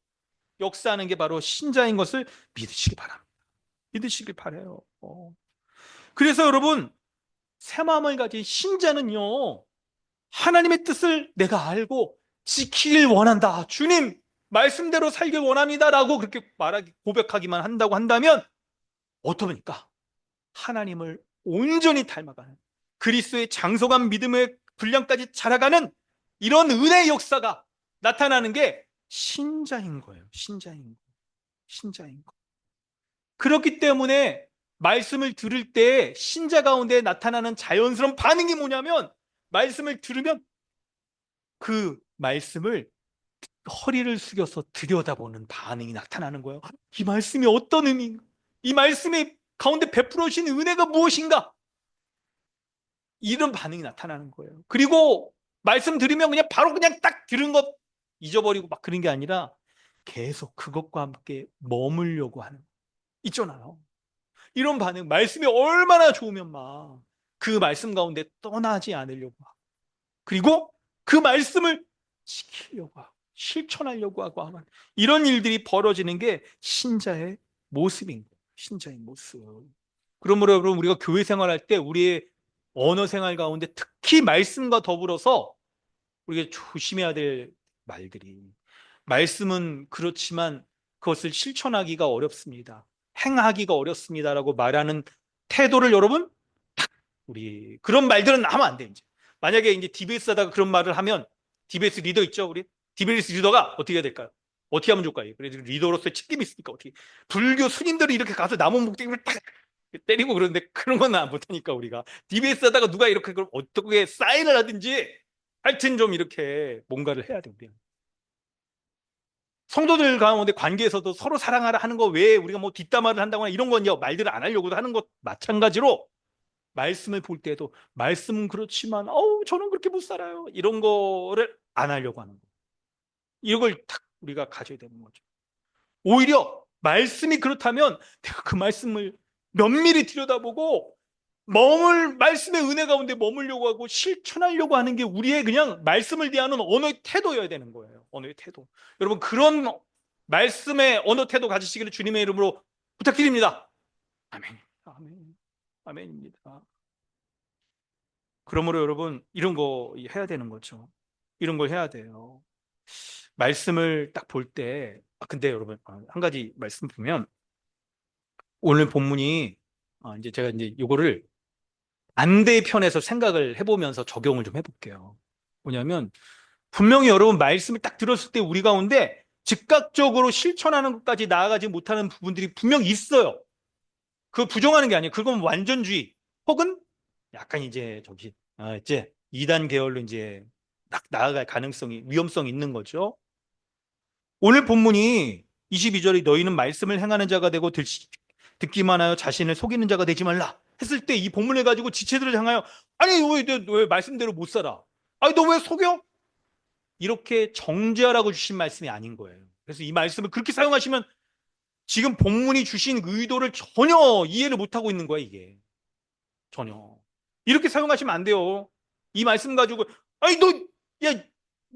역사하는 게 바로 신자인 것을 믿으시기 바랍니다. 믿으시길 바라요. 그래서 여러분 새 마음을 가진 신자는요 하나님의 뜻을 내가 알고 지키길 원한다. 주님 말씀대로 살길 원합니다라고 그렇게 말하기 고백하기만 한다고 한다면 어떻습니까? 하나님을 온전히 닮아가는 그리스도의 장성한 믿음의 분량까지 자라가는 이런 은혜의 역사가 나타나는 게 신자인 거예요. 신자인 거. 그렇기 때문에 말씀을 들을 때 신자 가운데 나타나는 자연스러운 반응이 뭐냐면 말씀을 들으면 그 말씀을 허리를 숙여서 들여다보는 반응이 나타나는 거예요. 이 말씀이 어떤 의미인가? 이 말씀이 가운데 베풀어 주신 은혜가 무엇인가? 이런 반응이 나타나는 거예요. 그리고 말씀 들으면 그냥 바로 그냥 딱 들은 것 잊어버리고 막 그런 게 아니라 계속 그것과 함께 머물려고 하는 거 있잖아요. 이런 반응, 말씀이 얼마나 좋으면 막 그 말씀 가운데 떠나지 않으려고 하고 그리고 그 말씀을 지키려고 하고 실천하려고 하고 하는 이런 일들이 벌어지는 게 신자의 모습인 거예요. 신자의 모습. 그러므로 여러분 우리가 교회 생활할 때 우리의 언어 생활 가운데 특히 말씀과 더불어서 우리가 조심해야 될 말들이 말씀은 그렇지만 그것을 실천하기가 어렵습니다. 행하기가 어렵습니다라고 말하는 태도를 여러분 우리 그런 말들은 하면 안 돼. 이제 만약에 이제 디베이스 하다가 그런 말을 하면 디베이스 리더 있죠, 우리 디베이스 리더가 어떻게 해야 될까요? 어떻게 하면 좋을까요? 그래서 리더로서의 책임이 있으니까 어떻게 불교 스님들이 이렇게 가서 나무 목대기를 딱 때리고 그러는데 그런 건 못하니까 우리가 디베이스 하다가 누가 이렇게 그럼 어떻게 사인을 하든지 하여튼 좀 이렇게 뭔가를 해야 돼 우리. 성도들 가운데 관계에서도 서로 사랑하라 하는 거 외에 우리가 뭐 뒷담화를 한다거나 이런 건요 말들을 안 하려고도 하는 것 마찬가지로 말씀을 볼 때도 말씀은 그렇지만 저는 그렇게 못 살아요 이런 거를 안 하려고 하는 거 이걸 딱 우리가 가져야 되는 거죠. 오히려 말씀이 그렇다면 내가 그 말씀을 면밀히 들여다보고 말씀의 은혜 가운데 머물려고 하고 실천하려고 하는 게 우리의 그냥 말씀을 대하는 언어의 태도여야 되는 거예요. 언어의 태도. 여러분 그런 말씀의 언어 태도 가지시기를 주님의 이름으로 부탁드립니다. 아멘. 아멘. 아멘입니다. 그러므로 여러분 이런 거 해야 되는 거죠. 이런 걸 해야 돼요. 말씀을 딱 볼 때, 근데 여러분 한 가지 말씀 보면 오늘 본문이 이제 제가 이제 요거를 반대편에서 생각을 해보면서 적용을 좀 해볼게요. 뭐냐면 분명히 여러분 말씀을 딱 들었을 때 우리 가운데 즉각적으로 실천하는 것까지 나아가지 못하는 부분들이 분명 있어요. 그 부정하는 게 아니에요. 그건 완전주의 혹은 약간 이제 이제 이단 계열로 이제 딱 나아갈 가능성이 위험성이 있는 거죠. 오늘 본문이 22절이 너희는 말씀을 행하는 자가 되고 듣기만 하여 자신을 속이는 자가 되지 말라 했을 때 이 본문을 가지고 지체들을 향하여 아니 왜 말씀대로 못 살아? 아니 너 왜 속여? 이렇게 정죄하라고 주신 말씀이 아닌 거예요. 그래서 이 말씀을 그렇게 사용하시면 지금 본문이 주신 의도를 전혀 이해를 못하고 있는 거야 이게. 전혀. 이렇게 사용하시면 안 돼요. 이 말씀 가지고 아니 너 야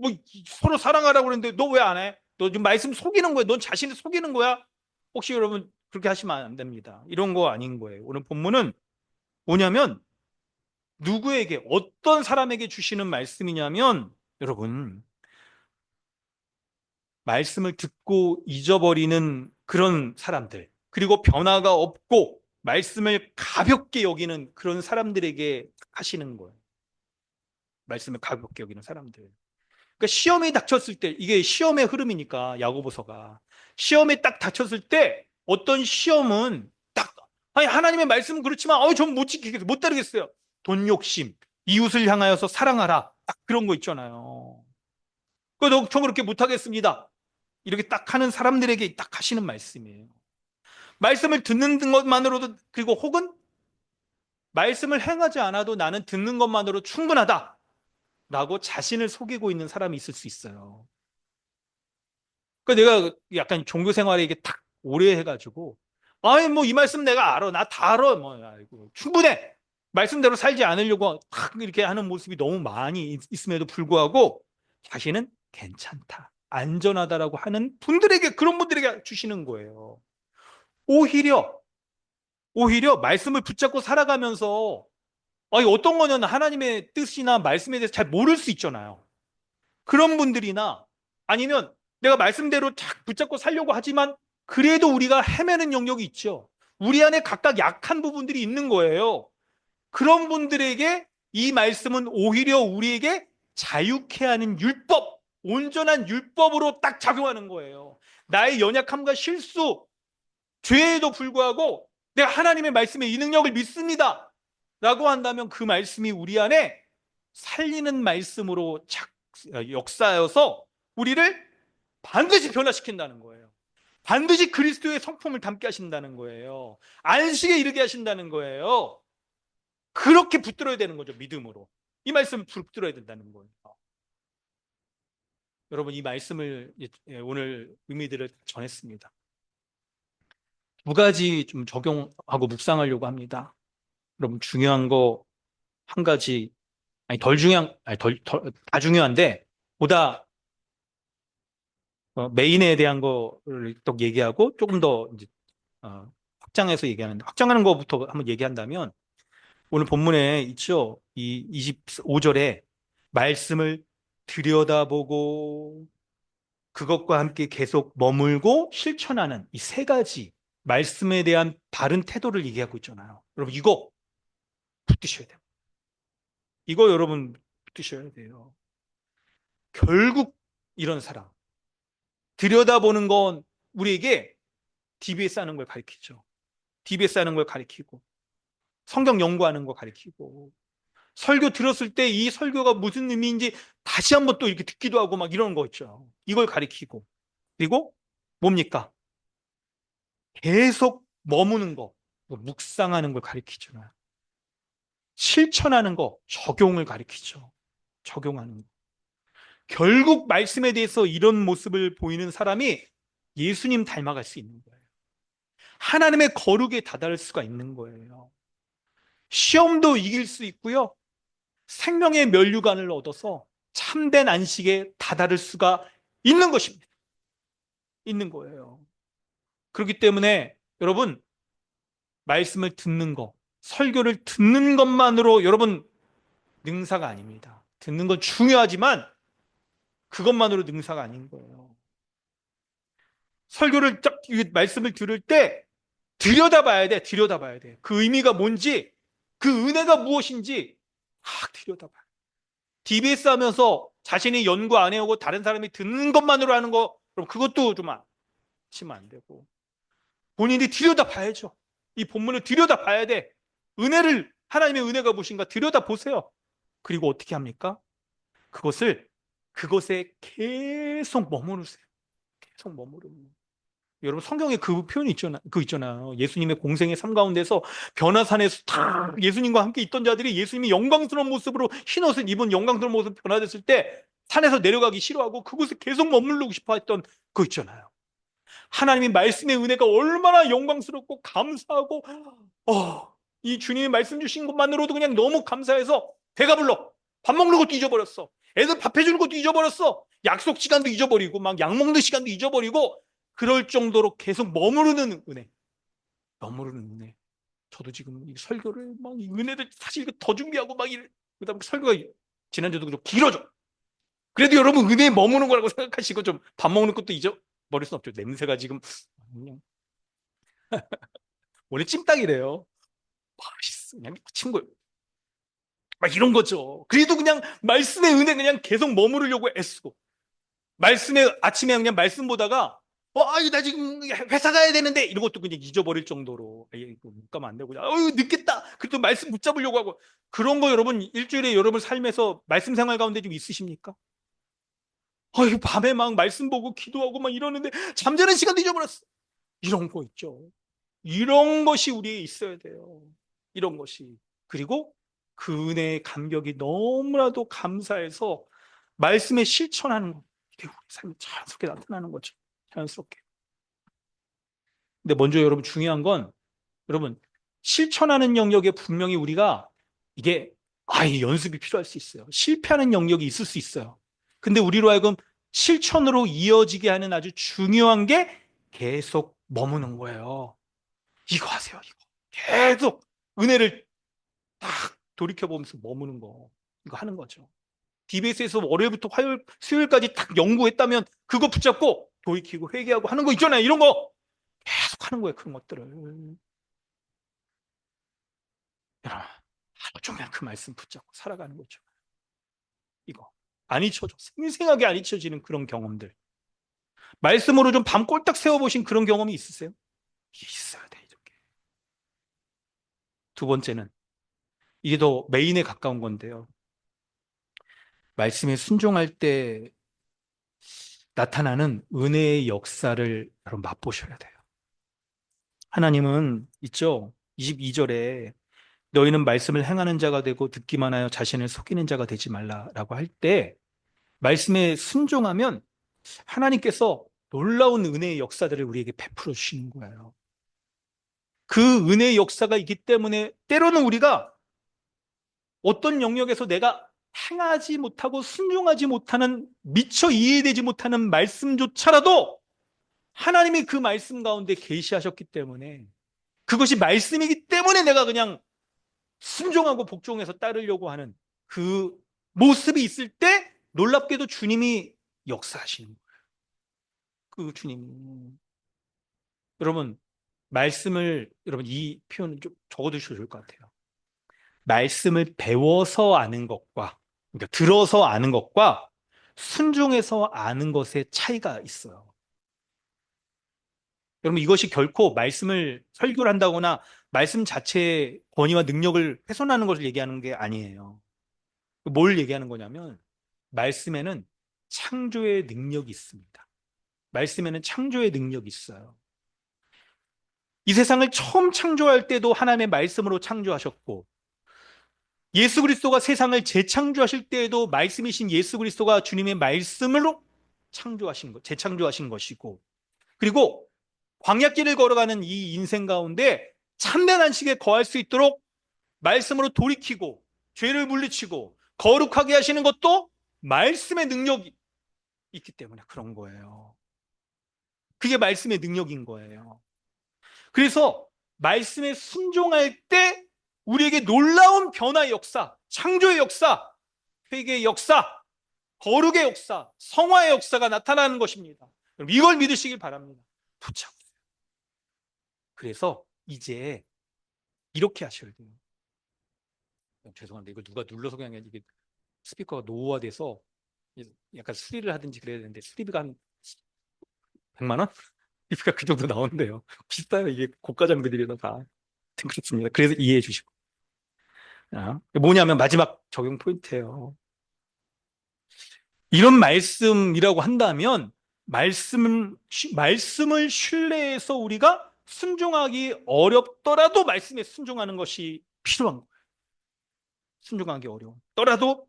뭐 서로 사랑하라고 그러는데 너 왜 안 해? 너 지금 말씀 속이는 거야. 넌 자신을 속이는 거야. 혹시 여러분 그렇게 하시면 안 됩니다. 이런 거 아닌 거예요. 오늘 본문은 뭐냐면 누구에게 어떤 사람에게 주시는 말씀이냐면 여러분 말씀을 듣고 잊어버리는 그런 사람들 그리고 변화가 없고 말씀을 가볍게 여기는 그런 사람들에게 하시는 거예요. 말씀을 가볍게 여기는 사람들. 그러니까 시험이 닥쳤을 때 이게 시험의 흐름이니까 야고보서가 시험에 딱 닥쳤을 때 어떤 시험은 딱 아니 하나님의 말씀은 그렇지만 전못 지키겠어요. 못 따르겠어요. 돈 욕심, 이웃을 향하여서 사랑하라. 딱 그런 거 있잖아요. 저 그렇게 못 하겠습니다. 이렇게 딱 하는 사람들에게 딱 하시는 말씀이에요. 말씀을 듣는 것만으로도 그리고 혹은 말씀을 행하지 않아도 나는 듣는 것만으로 충분하다. 라고 자신을 속이고 있는 사람이 있을 수 있어요. 그러니까 내가 약간 종교 생활에 이게 딱 오래 해가지고, 아니, 뭐 이 말씀 내가 알아. 나 다 알아. 뭐, 알고. 충분해. 말씀대로 살지 않으려고 탁 이렇게 하는 모습이 너무 많이 있음에도 불구하고 자신은 괜찮다. 안전하다라고 하는 분들에게, 그런 분들에게 주시는 거예요. 오히려, 오히려 말씀을 붙잡고 살아가면서, 아니, 어떤 거는 하나님의 뜻이나 말씀에 대해서 잘 모를 수 있잖아요. 그런 분들이나 아니면 내가 말씀대로 착 붙잡고 살려고 하지만 그래도 우리가 헤매는 영역이 있죠. 우리 안에 각각 약한 부분들이 있는 거예요. 그런 분들에게 이 말씀은 오히려 우리에게 자유케 하는 율법, 온전한 율법으로 딱 작용하는 거예요. 나의 연약함과 실수, 죄에도 불구하고 내가 하나님의 말씀에 이 능력을 믿습니다. 라고 한다면 그 말씀이 우리 안에 살리는 말씀으로 역사여서 우리를 반드시 변화시킨다는 거예요. 반드시 그리스도의 성품을 담게 하신다는 거예요. 안식에 이르게 하신다는 거예요. 그렇게 붙들어야 되는 거죠. 믿음으로. 이 말씀을 붙들어야 된다는 거예요. 여러분 이 말씀을 오늘 의미들을 전했습니다. 두 가지 좀 적용하고 묵상하려고 합니다. 여러분 중요한 거 한 가지 아니 덜 중요한 아니 다 중요한데 보다 메인에 대한 거를 또 얘기하고 조금 더 이제 확장해서 얘기하는데 확장하는 것부터 한번 얘기한다면 오늘 본문에 있죠. 이 25절에 말씀을 들여다보고 그것과 함께 계속 머물고 실천하는 이 세 가지 말씀에 대한 바른 태도를 얘기하고 있잖아요. 여러분 이거 붙드셔야 돼요. 이거 여러분 붙드셔야 돼요. 결국 이런 사람 들여다보는 건 우리에게 DBS 하는 걸 가르치죠. DBS 하는 걸 가르치고 성경 연구하는 거 가르치고 설교 들었을 때 이 설교가 무슨 의미인지 다시 한번 또 이렇게 듣기도 하고 막 이런 거 있죠. 이걸 가르치고 그리고 뭡니까? 계속 머무는 거, 묵상하는 걸 가르치잖아요. 실천하는 거, 적용을 가르치죠. 적용하는 거. 결국 말씀에 대해서 이런 모습을 보이는 사람이 예수님 닮아갈 수 있는 거예요. 하나님의 거룩에 다다를 수가 있는 거예요. 시험도 이길 수 있고요. 생명의 면류관을 얻어서 참된 안식에 다다를 수가 있는 것입니다. 있는 거예요. 그렇기 때문에 여러분 말씀을 듣는 거, 설교를 듣는 것만으로 여러분 능사가 아닙니다. 듣는 건 중요하지만 그것만으로 능사가 아닌 거예요. 설교를 딱 말씀을 들을 때 들여다봐야 돼. 들여다봐야 돼. 그 의미가 뭔지, 그 은혜가 무엇인지 막 들여다봐요. DBS 하면서 자신이 연구 안 해오고 다른 사람이 듣는 것만으로 하는 거, 그럼 그것도 좀 하시면 안 되고 본인이 들여다봐야죠. 이 본문을 들여다봐야 돼. 하나님의 은혜가 무엇인가 들여다보세요. 그리고 어떻게 합니까? 그것에 계속 머무르세요. 계속 머무르면. 여러분 성경에 그 표현이 있잖아요. 예수님의 공생의 삶 가운데서 변화산에서 다 예수님과 함께 있던 자들이 예수님이 영광스러운 모습으로 흰 옷을 입은 영광스러운 모습 변화됐을 때 산에서 내려가기 싫어하고 그곳에 계속 머무르고 싶어 했던 그거 있잖아요. 하나님의 말씀의 은혜가 얼마나 영광스럽고 감사하고 이 주님이 말씀 주신 것만으로도 그냥 너무 감사해서 배가 불러. 밥 먹는 것도 잊어버렸어. 애들 밥 해주는 것도 잊어버렸어. 약속 시간도 잊어버리고 막 약 먹는 시간도 잊어버리고 그럴 정도로 계속 머무르는 은혜. 머무르는 은혜. 저도 지금 이 설교를 막 이 은혜들 사실 이거 더 준비하고 막 그다음에 설교가 지난주도 좀 길어져. 그래도 여러분 은혜에 머무는 거라고 생각하시고 좀 밥 먹는 것도 잊어버릴 수 없죠. 냄새가 지금 그냥 원래 찜닭이래요. 맛있어. 그냥 친구 막 이런 거죠. 그래도 그냥 말씀의 은혜 그냥 계속 머무르려고 애쓰고 말씀에 아침에 그냥 말씀 보다가 나 지금 회사 가야 되는데 이런 것도 그냥 잊어버릴 정도로 이거 못 가면 안 되고 늦겠다. 그래도 말씀 붙잡으려고 하고 그런 거 여러분 일주일에 여러분 삶에서 말씀 생활 가운데 좀 있으십니까? 밤에 막 말씀 보고 기도하고 막 이러는데 잠자는 시간도 잊어버렸어. 이런 거 있죠. 이런 것이 우리에 있어야 돼요. 이런 것이. 그리고 그 은혜의 감격이 너무나도 감사해서 말씀에 실천하는 거. 이게 우리 삶에 자연스럽게 나타나는 거죠. 자연스럽게. 근데 먼저 여러분 중요한 건 여러분 실천하는 영역에 분명히 우리가 이게 이 연습이 필요할 수 있어요. 실패하는 영역이 있을 수 있어요. 근데 우리로 하여금 실천으로 이어지게 하는 아주 중요한 게 계속 머무는 거예요. 이거 하세요. 이거. 계속 은혜를 딱 돌이켜보면서 머무는 거. 이거 하는 거죠. DBS에서 월요일부터 화요일, 수요일까지 딱 연구했다면 그거 붙잡고 돌이키고 회개하고 하는 거 있잖아요. 이런 거 계속 하는 거예요. 그런 것들을. 여러분, 하루 종일 그 말씀 붙잡고 살아가는 거죠. 이거. 안 잊혀져. 생생하게 안 잊혀지는 그런 경험들. 말씀으로 좀 밤 꼴딱 세워보신 그런 경험이 있으세요? 있어야 돼, 이렇게. 두 번째는, 이게 더 메인에 가까운 건데요. 말씀에 순종할 때 나타나는 은혜의 역사를 여러분 맛보셔야 돼요. 하나님은 있죠. 22절에 너희는 말씀을 행하는 자가 되고 듣기만 하여 자신을 속이는 자가 되지 말라라고 할 때 말씀에 순종하면 하나님께서 놀라운 은혜의 역사들을 우리에게 베풀어 주시는 거예요. 그 은혜의 역사가 있기 때문에 때로는 우리가 어떤 영역에서 내가 행하지 못하고 순종하지 못하는 미처 이해되지 못하는 말씀조차라도 하나님이 그 말씀 가운데 계시하셨기 때문에 그것이 말씀이기 때문에 내가 그냥 순종하고 복종해서 따르려고 하는 그 모습이 있을 때 놀랍게도 주님이 역사하시는 거예요. 그 주님이. 여러분 여러분 이 표현을 좀 적어두셔도 좋을 것 같아요. 말씀을 배워서 아는 것과 그러니까 들어서 아는 것과 순종해서 아는 것의 차이가 있어요. 여러분 이것이 결코 말씀을 설교를 한다거나 말씀 자체의 권위와 능력을 훼손하는 것을 얘기하는 게 아니에요. 뭘 얘기하는 거냐면 말씀에는 창조의 능력이 있습니다. 말씀에는 창조의 능력이 있어요. 이 세상을 처음 창조할 때도 하나님의 말씀으로 창조하셨고 예수 그리스도가 세상을 재창조하실 때에도 말씀이신 예수 그리스도가 주님의 말씀으로 재창조하신 것이고 그리고 광야길을 걸어가는 이 인생 가운데 참된 안식에 거할 수 있도록 말씀으로 돌이키고 죄를 물리치고 거룩하게 하시는 것도 말씀의 능력이 있기 때문에 그런 거예요. 그게 말씀의 능력인 거예요. 그래서 말씀에 순종할 때 우리에게 놀라운 변화의 역사, 창조의 역사, 회개의 역사, 거룩의 역사, 성화의 역사가 나타나는 것입니다. 여러분, 이걸 믿으시길 바랍니다. 붙잡으세요. 그래서 이제 이렇게 하셔야 돼요. 죄송한데 이거 누가 눌러서 그냥 이게 스피커가 노후화돼서 약간 수리를 하든지 그래야 되는데 수리비가 한 100만 원? 수리비가 그 정도 나오는데요. 비싸요. 이게 고가 장비들이라 다. 그렇습니다. 그래서 이해해 주시고. 뭐냐면 마지막 적용 포인트예요. 이런 말씀이라고 한다면 말씀을 신뢰해서 우리가 순종하기 어렵더라도 말씀에 순종하는 것이 필요한 거예요. 순종하기 어려웠더라도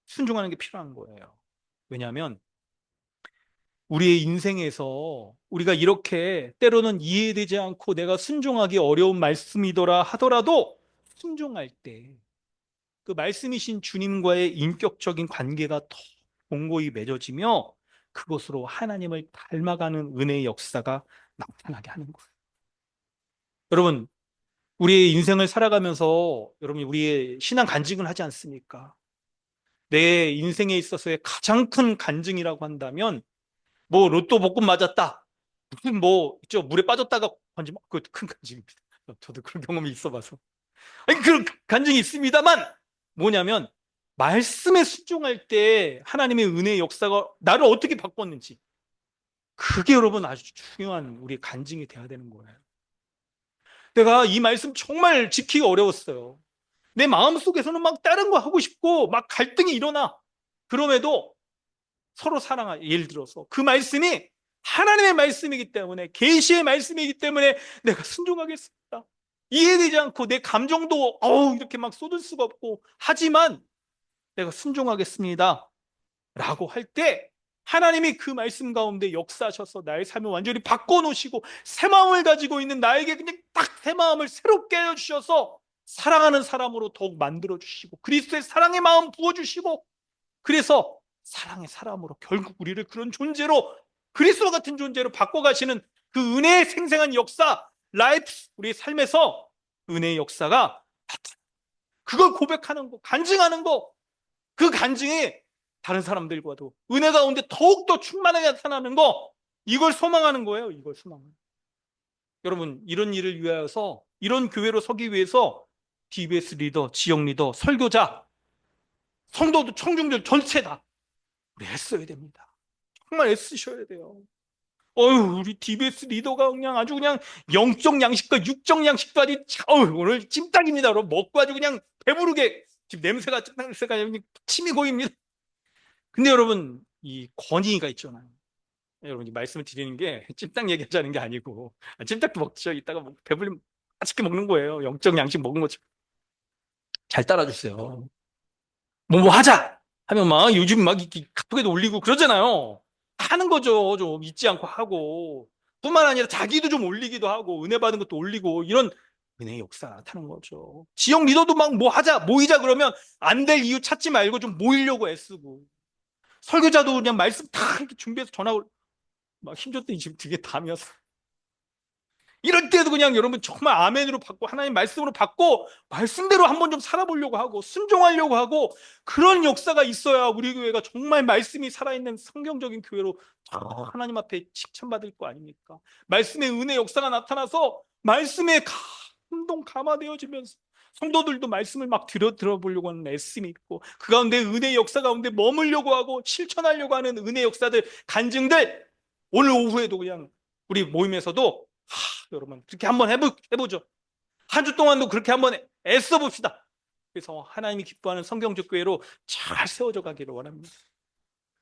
순종하는 게 필요한 거예요. 왜냐하면 우리의 인생에서 우리가 이렇게 때로는 이해되지 않고 내가 순종하기 어려운 말씀이더라 하더라도 순종할 때 그 말씀이신 주님과의 인격적인 관계가 더 공고히 맺어지며 그것으로 하나님을 닮아가는 은혜의 역사가 나타나게 하는 거예요. 여러분, 우리의 인생을 살아가면서 여러분 우리의 신앙 간증을 하지 않습니까? 내 인생에 있어서의 가장 큰 간증이라고 한다면 뭐 로또 복권 맞았다. 무슨 뭐 있죠? 물에 빠졌다가 건지면 그것도 큰 간증입니다. 저도 그런 경험이 있어봐서. 아니 그런 간증이 있습니다만 뭐냐면 말씀에 순종할 때 하나님의 은혜의 역사가 나를 어떻게 바꿨는지 그게 여러분 아주 중요한 우리 간증이 돼야 되는 거예요. 내가 이 말씀 정말 지키기 어려웠어요. 내 마음속에서는 막 다른 거 하고 싶고 막 갈등이 일어나. 그럼에도 서로 사랑하. 예를 들어서 그 말씀이 하나님의 말씀이기 때문에 계시의 말씀이기 때문에 내가 순종하겠습니다. 이해되지 않고 내 감정도 이렇게 막 쏟을 수가 없고 하지만 내가 순종하겠습니다 라고 할 때 하나님이 그 말씀 가운데 역사하셔서 나의 삶을 완전히 바꿔놓으시고 새 마음을 가지고 있는 나에게 그냥 딱 새 마음을 새롭게 해주셔서 사랑하는 사람으로 더욱 만들어주시고 그리스도의 사랑의 마음 부어주시고 그래서 사랑의 사람으로 결국 우리를 그런 존재로 그리스도 같은 존재로 바꿔가시는 그 은혜의 생생한 역사 라이프 우리의 삶에서 은혜의 역사가 그걸 고백하는 거 간증하는 거 그 간증이 다른 사람들과도 은혜 가운데 더욱더 충만하게 나타나는 거 이걸 소망하는 거예요. 이걸 소망하는 여러분 이런 일을 위하여서 이런 교회로 서기 위해서 DBS 리더, 지역 리더, 설교자 성도들, 청중들 전체 다 우리 애써야 됩니다. 정말 애쓰셔야 돼요. 우리 DBS 리더가 그냥 아주 그냥 영적 양식과 육적 양식까지 오늘 찜닭입니다. 여러분 먹고 아주 그냥 배부르게 지금 냄새가 침이 고입니다. 근데 여러분 이 권위가 있잖아요. 여러분 이 말씀을 드리는 게 찜닭 얘기하자는 게 아니고 찜닭도 먹죠. 이따가 배불리면 맛있게 먹는 거예요. 영적 양식 먹는 것처럼 잘 따라주세요. 뭐 하자 하면 막 요즘 막 이렇게 카톡에도 올리고 그러잖아요. 하는 거죠. 좀 잊지 않고 하고 뿐만 아니라 자기도 좀 올리기도 하고 은혜 받은 것도 올리고 이런 은혜의 역사가 나타나는 거죠. 지역 리더도 막 뭐 하자 모이자 그러면 안 될 이유 찾지 말고 좀 모이려고 애쓰고 설교자도 그냥 말씀 다 이렇게 준비해서 전화 막 힘줬더니 지금 되게 담이었어. 이럴 때도 그냥 여러분 정말 아멘으로 받고 하나님 말씀으로 받고 말씀대로 한번 좀 살아보려고 하고 순종하려고 하고 그런 역사가 있어야 우리 교회가 정말 말씀이 살아있는 성경적인 교회로 하나님 앞에 칭찬받을 거 아닙니까? 말씀의 은혜 역사가 나타나서 말씀에 감동 감화되어지면서 성도들도 말씀을 막 들어보려고 하는 애씀이 있고 그 가운데 은혜 역사 가운데 머물려고 하고 실천하려고 하는 은혜 역사들 간증들 오늘 오후에도 그냥 우리 모임에서도 여러분 그렇게 한번 해보죠. 한 주 동안도 그렇게 한번 애써 봅시다. 그래서 하나님이 기뻐하는 성경적 교회로 잘 세워져 가기를 원합니다.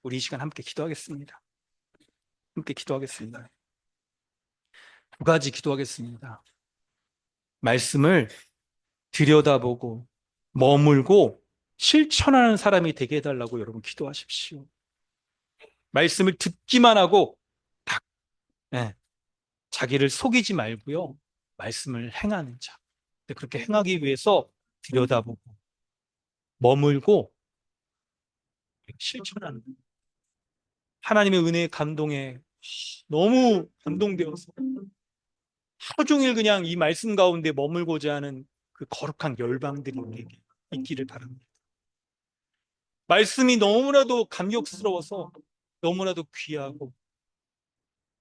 우리 이 시간 함께 기도하겠습니다. 함께 기도하겠습니다. 두 가지 기도하겠습니다. 말씀을 들여다보고 머물고 실천하는 사람이 되게 해달라고 여러분 기도하십시오. 말씀을 듣기만 하고 딱 자기를 속이지 말고요. 말씀을 행하는 자. 그렇게 행하기 위해서 들여다보고 머물고 실천하는 하나님의 은혜의 감동에 너무 감동되어서 하루 종일 그냥 이 말씀 가운데 머물고자 하는 그 거룩한 열방들이 우리에게 있기를 바랍니다. 말씀이 너무나도 감격스러워서 너무나도 귀하고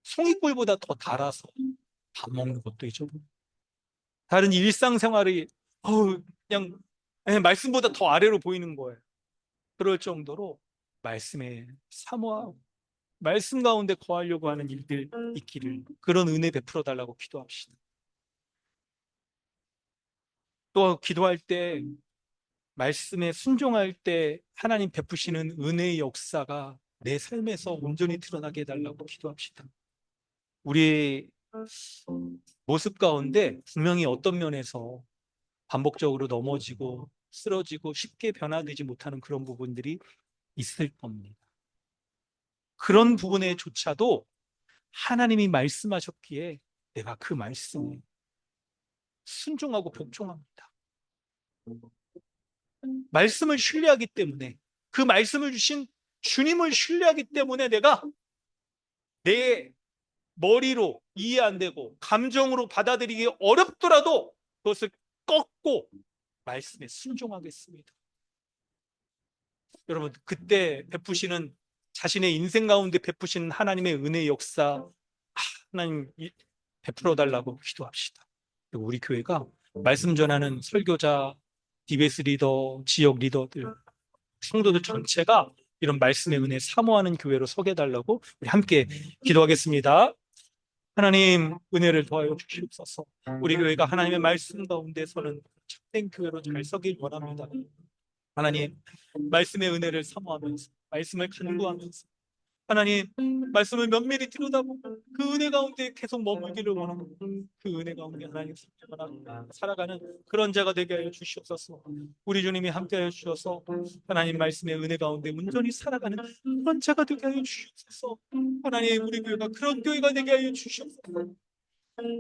송이꿀보다 더 달아서 밥 먹는 것도 잊어버려. 다른 일상생활이 그냥 말씀보다 더 아래로 보이는 거예요. 그럴 정도로 말씀에 사모하고 말씀 가운데 거하려고 하는 일들 있기를 그런 은혜 베풀어 달라고 기도합시다. 또 기도할 때 말씀에 순종할 때 하나님 베푸시는 은혜의 역사가 내 삶에서 온전히 드러나게 해달라고 기도합시다. 우리 모습 가운데 분명히 어떤 면에서 반복적으로 넘어지고 쓰러지고 쉽게 변화되지 못하는 그런 부분들이 있을 겁니다. 그런 부분에조차도 하나님이 말씀하셨기에 내가 그 말씀에 순종하고 복종합니다. 말씀을 신뢰하기 때문에 그 말씀을 주신 주님을 신뢰하기 때문에 내가 내 머리로 이해 안 되고 감정으로 받아들이기 어렵더라도 그것을 꺾고 말씀에 순종하겠습니다. 여러분, 그때 베푸시는 자신의 인생 가운데 베푸시는 하나님의 은혜의 역사 하나님 베풀어 달라고 기도합시다. 그리고 우리 교회가 말씀 전하는 설교자, DBS 리더, 지역 리더들, 성도들 전체가 이런 말씀의 은혜 사모하는 교회로 서게 달라고 우리 함께 기도하겠습니다. 하나님 은혜를 더하여 주시옵소서. 우리 교회가 하나님의 말씀 가운데서는 참된 교회로 잘 서길 원합니다. 하나님 말씀의 은혜를 사모하면서 말씀을 간구하면서 하나님 말씀을 면밀히 들여다보고 그 은혜 가운데 계속 머물기를 원하고 그 은혜 가운데 하나님 살아가는 그런 자가 되게 하여 주시옵소서. 우리 주님이 함께하여 주셔서 하나님 말씀의 은혜 가운데 온전히 살아가는 그런 자가 되게 하여 주시옵소서. 하나님 우리 교회가 그런 교회가 되게 하여 주시옵소서.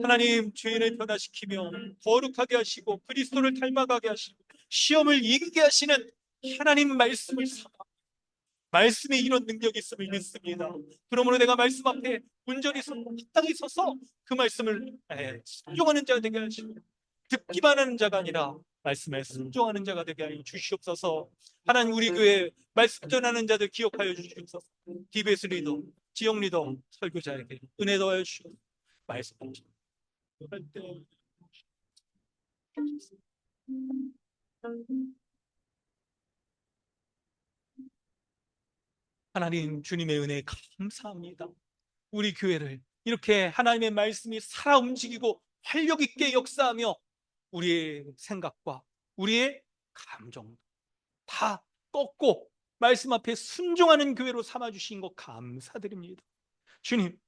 하나님 죄인을 변화시키며 거룩하게 하시고 그리스도를 닮아가게 하시고 시험을 이기게 하시는 하나님 말씀을 말씀에 이런 능력이 있음을 믿습니다. 그러므로 내가 말씀 앞에 온전히 합당히 서서 그 말씀을 순종하는 자가 되게 하시고 듣기만 하는 자가 아니라 말씀에 순종하는 자가 되게 하여 주시옵소서. 하나님 우리 교회 말씀 전하는 자들 기억하여 주시옵소서. DBS 리더, 지역 리더, 설교자에게 은혜 더하여 주시옵소서. 말씀 할때 하나님 주님의 은혜에 감사합니다. 우리 교회를 이렇게 하나님의 말씀이 살아 움직이고 활력 있게 역사하며 우리의 생각과 우리의 감정 다 꺾고 말씀 앞에 순종하는 교회로 삼아주신 것 감사드립니다. 주님,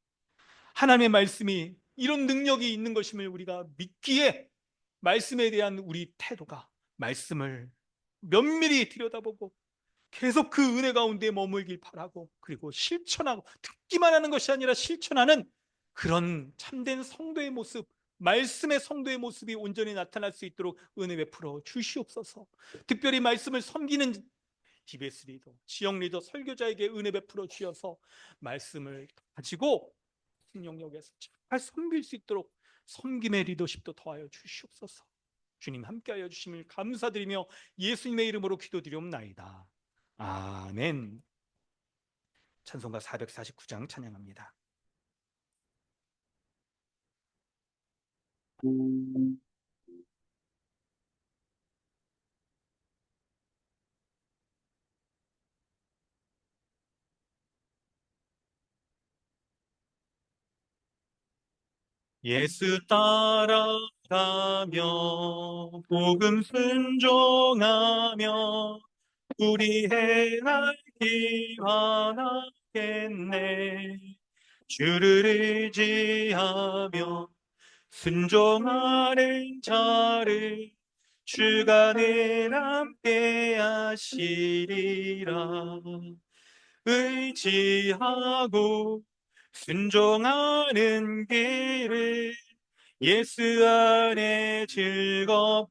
하나님의 말씀이 이런 능력이 있는 것임을 우리가 믿기에 말씀에 대한 우리 태도가 말씀을 면밀히 들여다보고 계속 그 은혜 가운데 머물길 바라고 그리고 실천하고 듣기만 하는 것이 아니라 실천하는 그런 참된 성도의 모습, 말씀의 성도의 모습이 온전히 나타날 수 있도록 은혜 베풀어 주시옵소서. 특별히 말씀을 섬기는 DBS 리더, 지역 리더, 설교자에게 은혜 베풀어 주셔서 말씀을 가지고 영역에서 잘 섬길 수 있도록 섬김의 리더십도 더하여 주시옵소서. 주님 함께하여 주심을 감사드리며 예수님의 이름으로 기도드리옵나이다. 아멘. 찬송가 449장 찬양합니다. 예수 따라가며 복음 순종하며 우리 행하기 원하겠네. 주를 의지하며 순종하는 자를 주가 늘 함께 하시리라. 의지하고 순종하는 길을 예수 안에 즐겁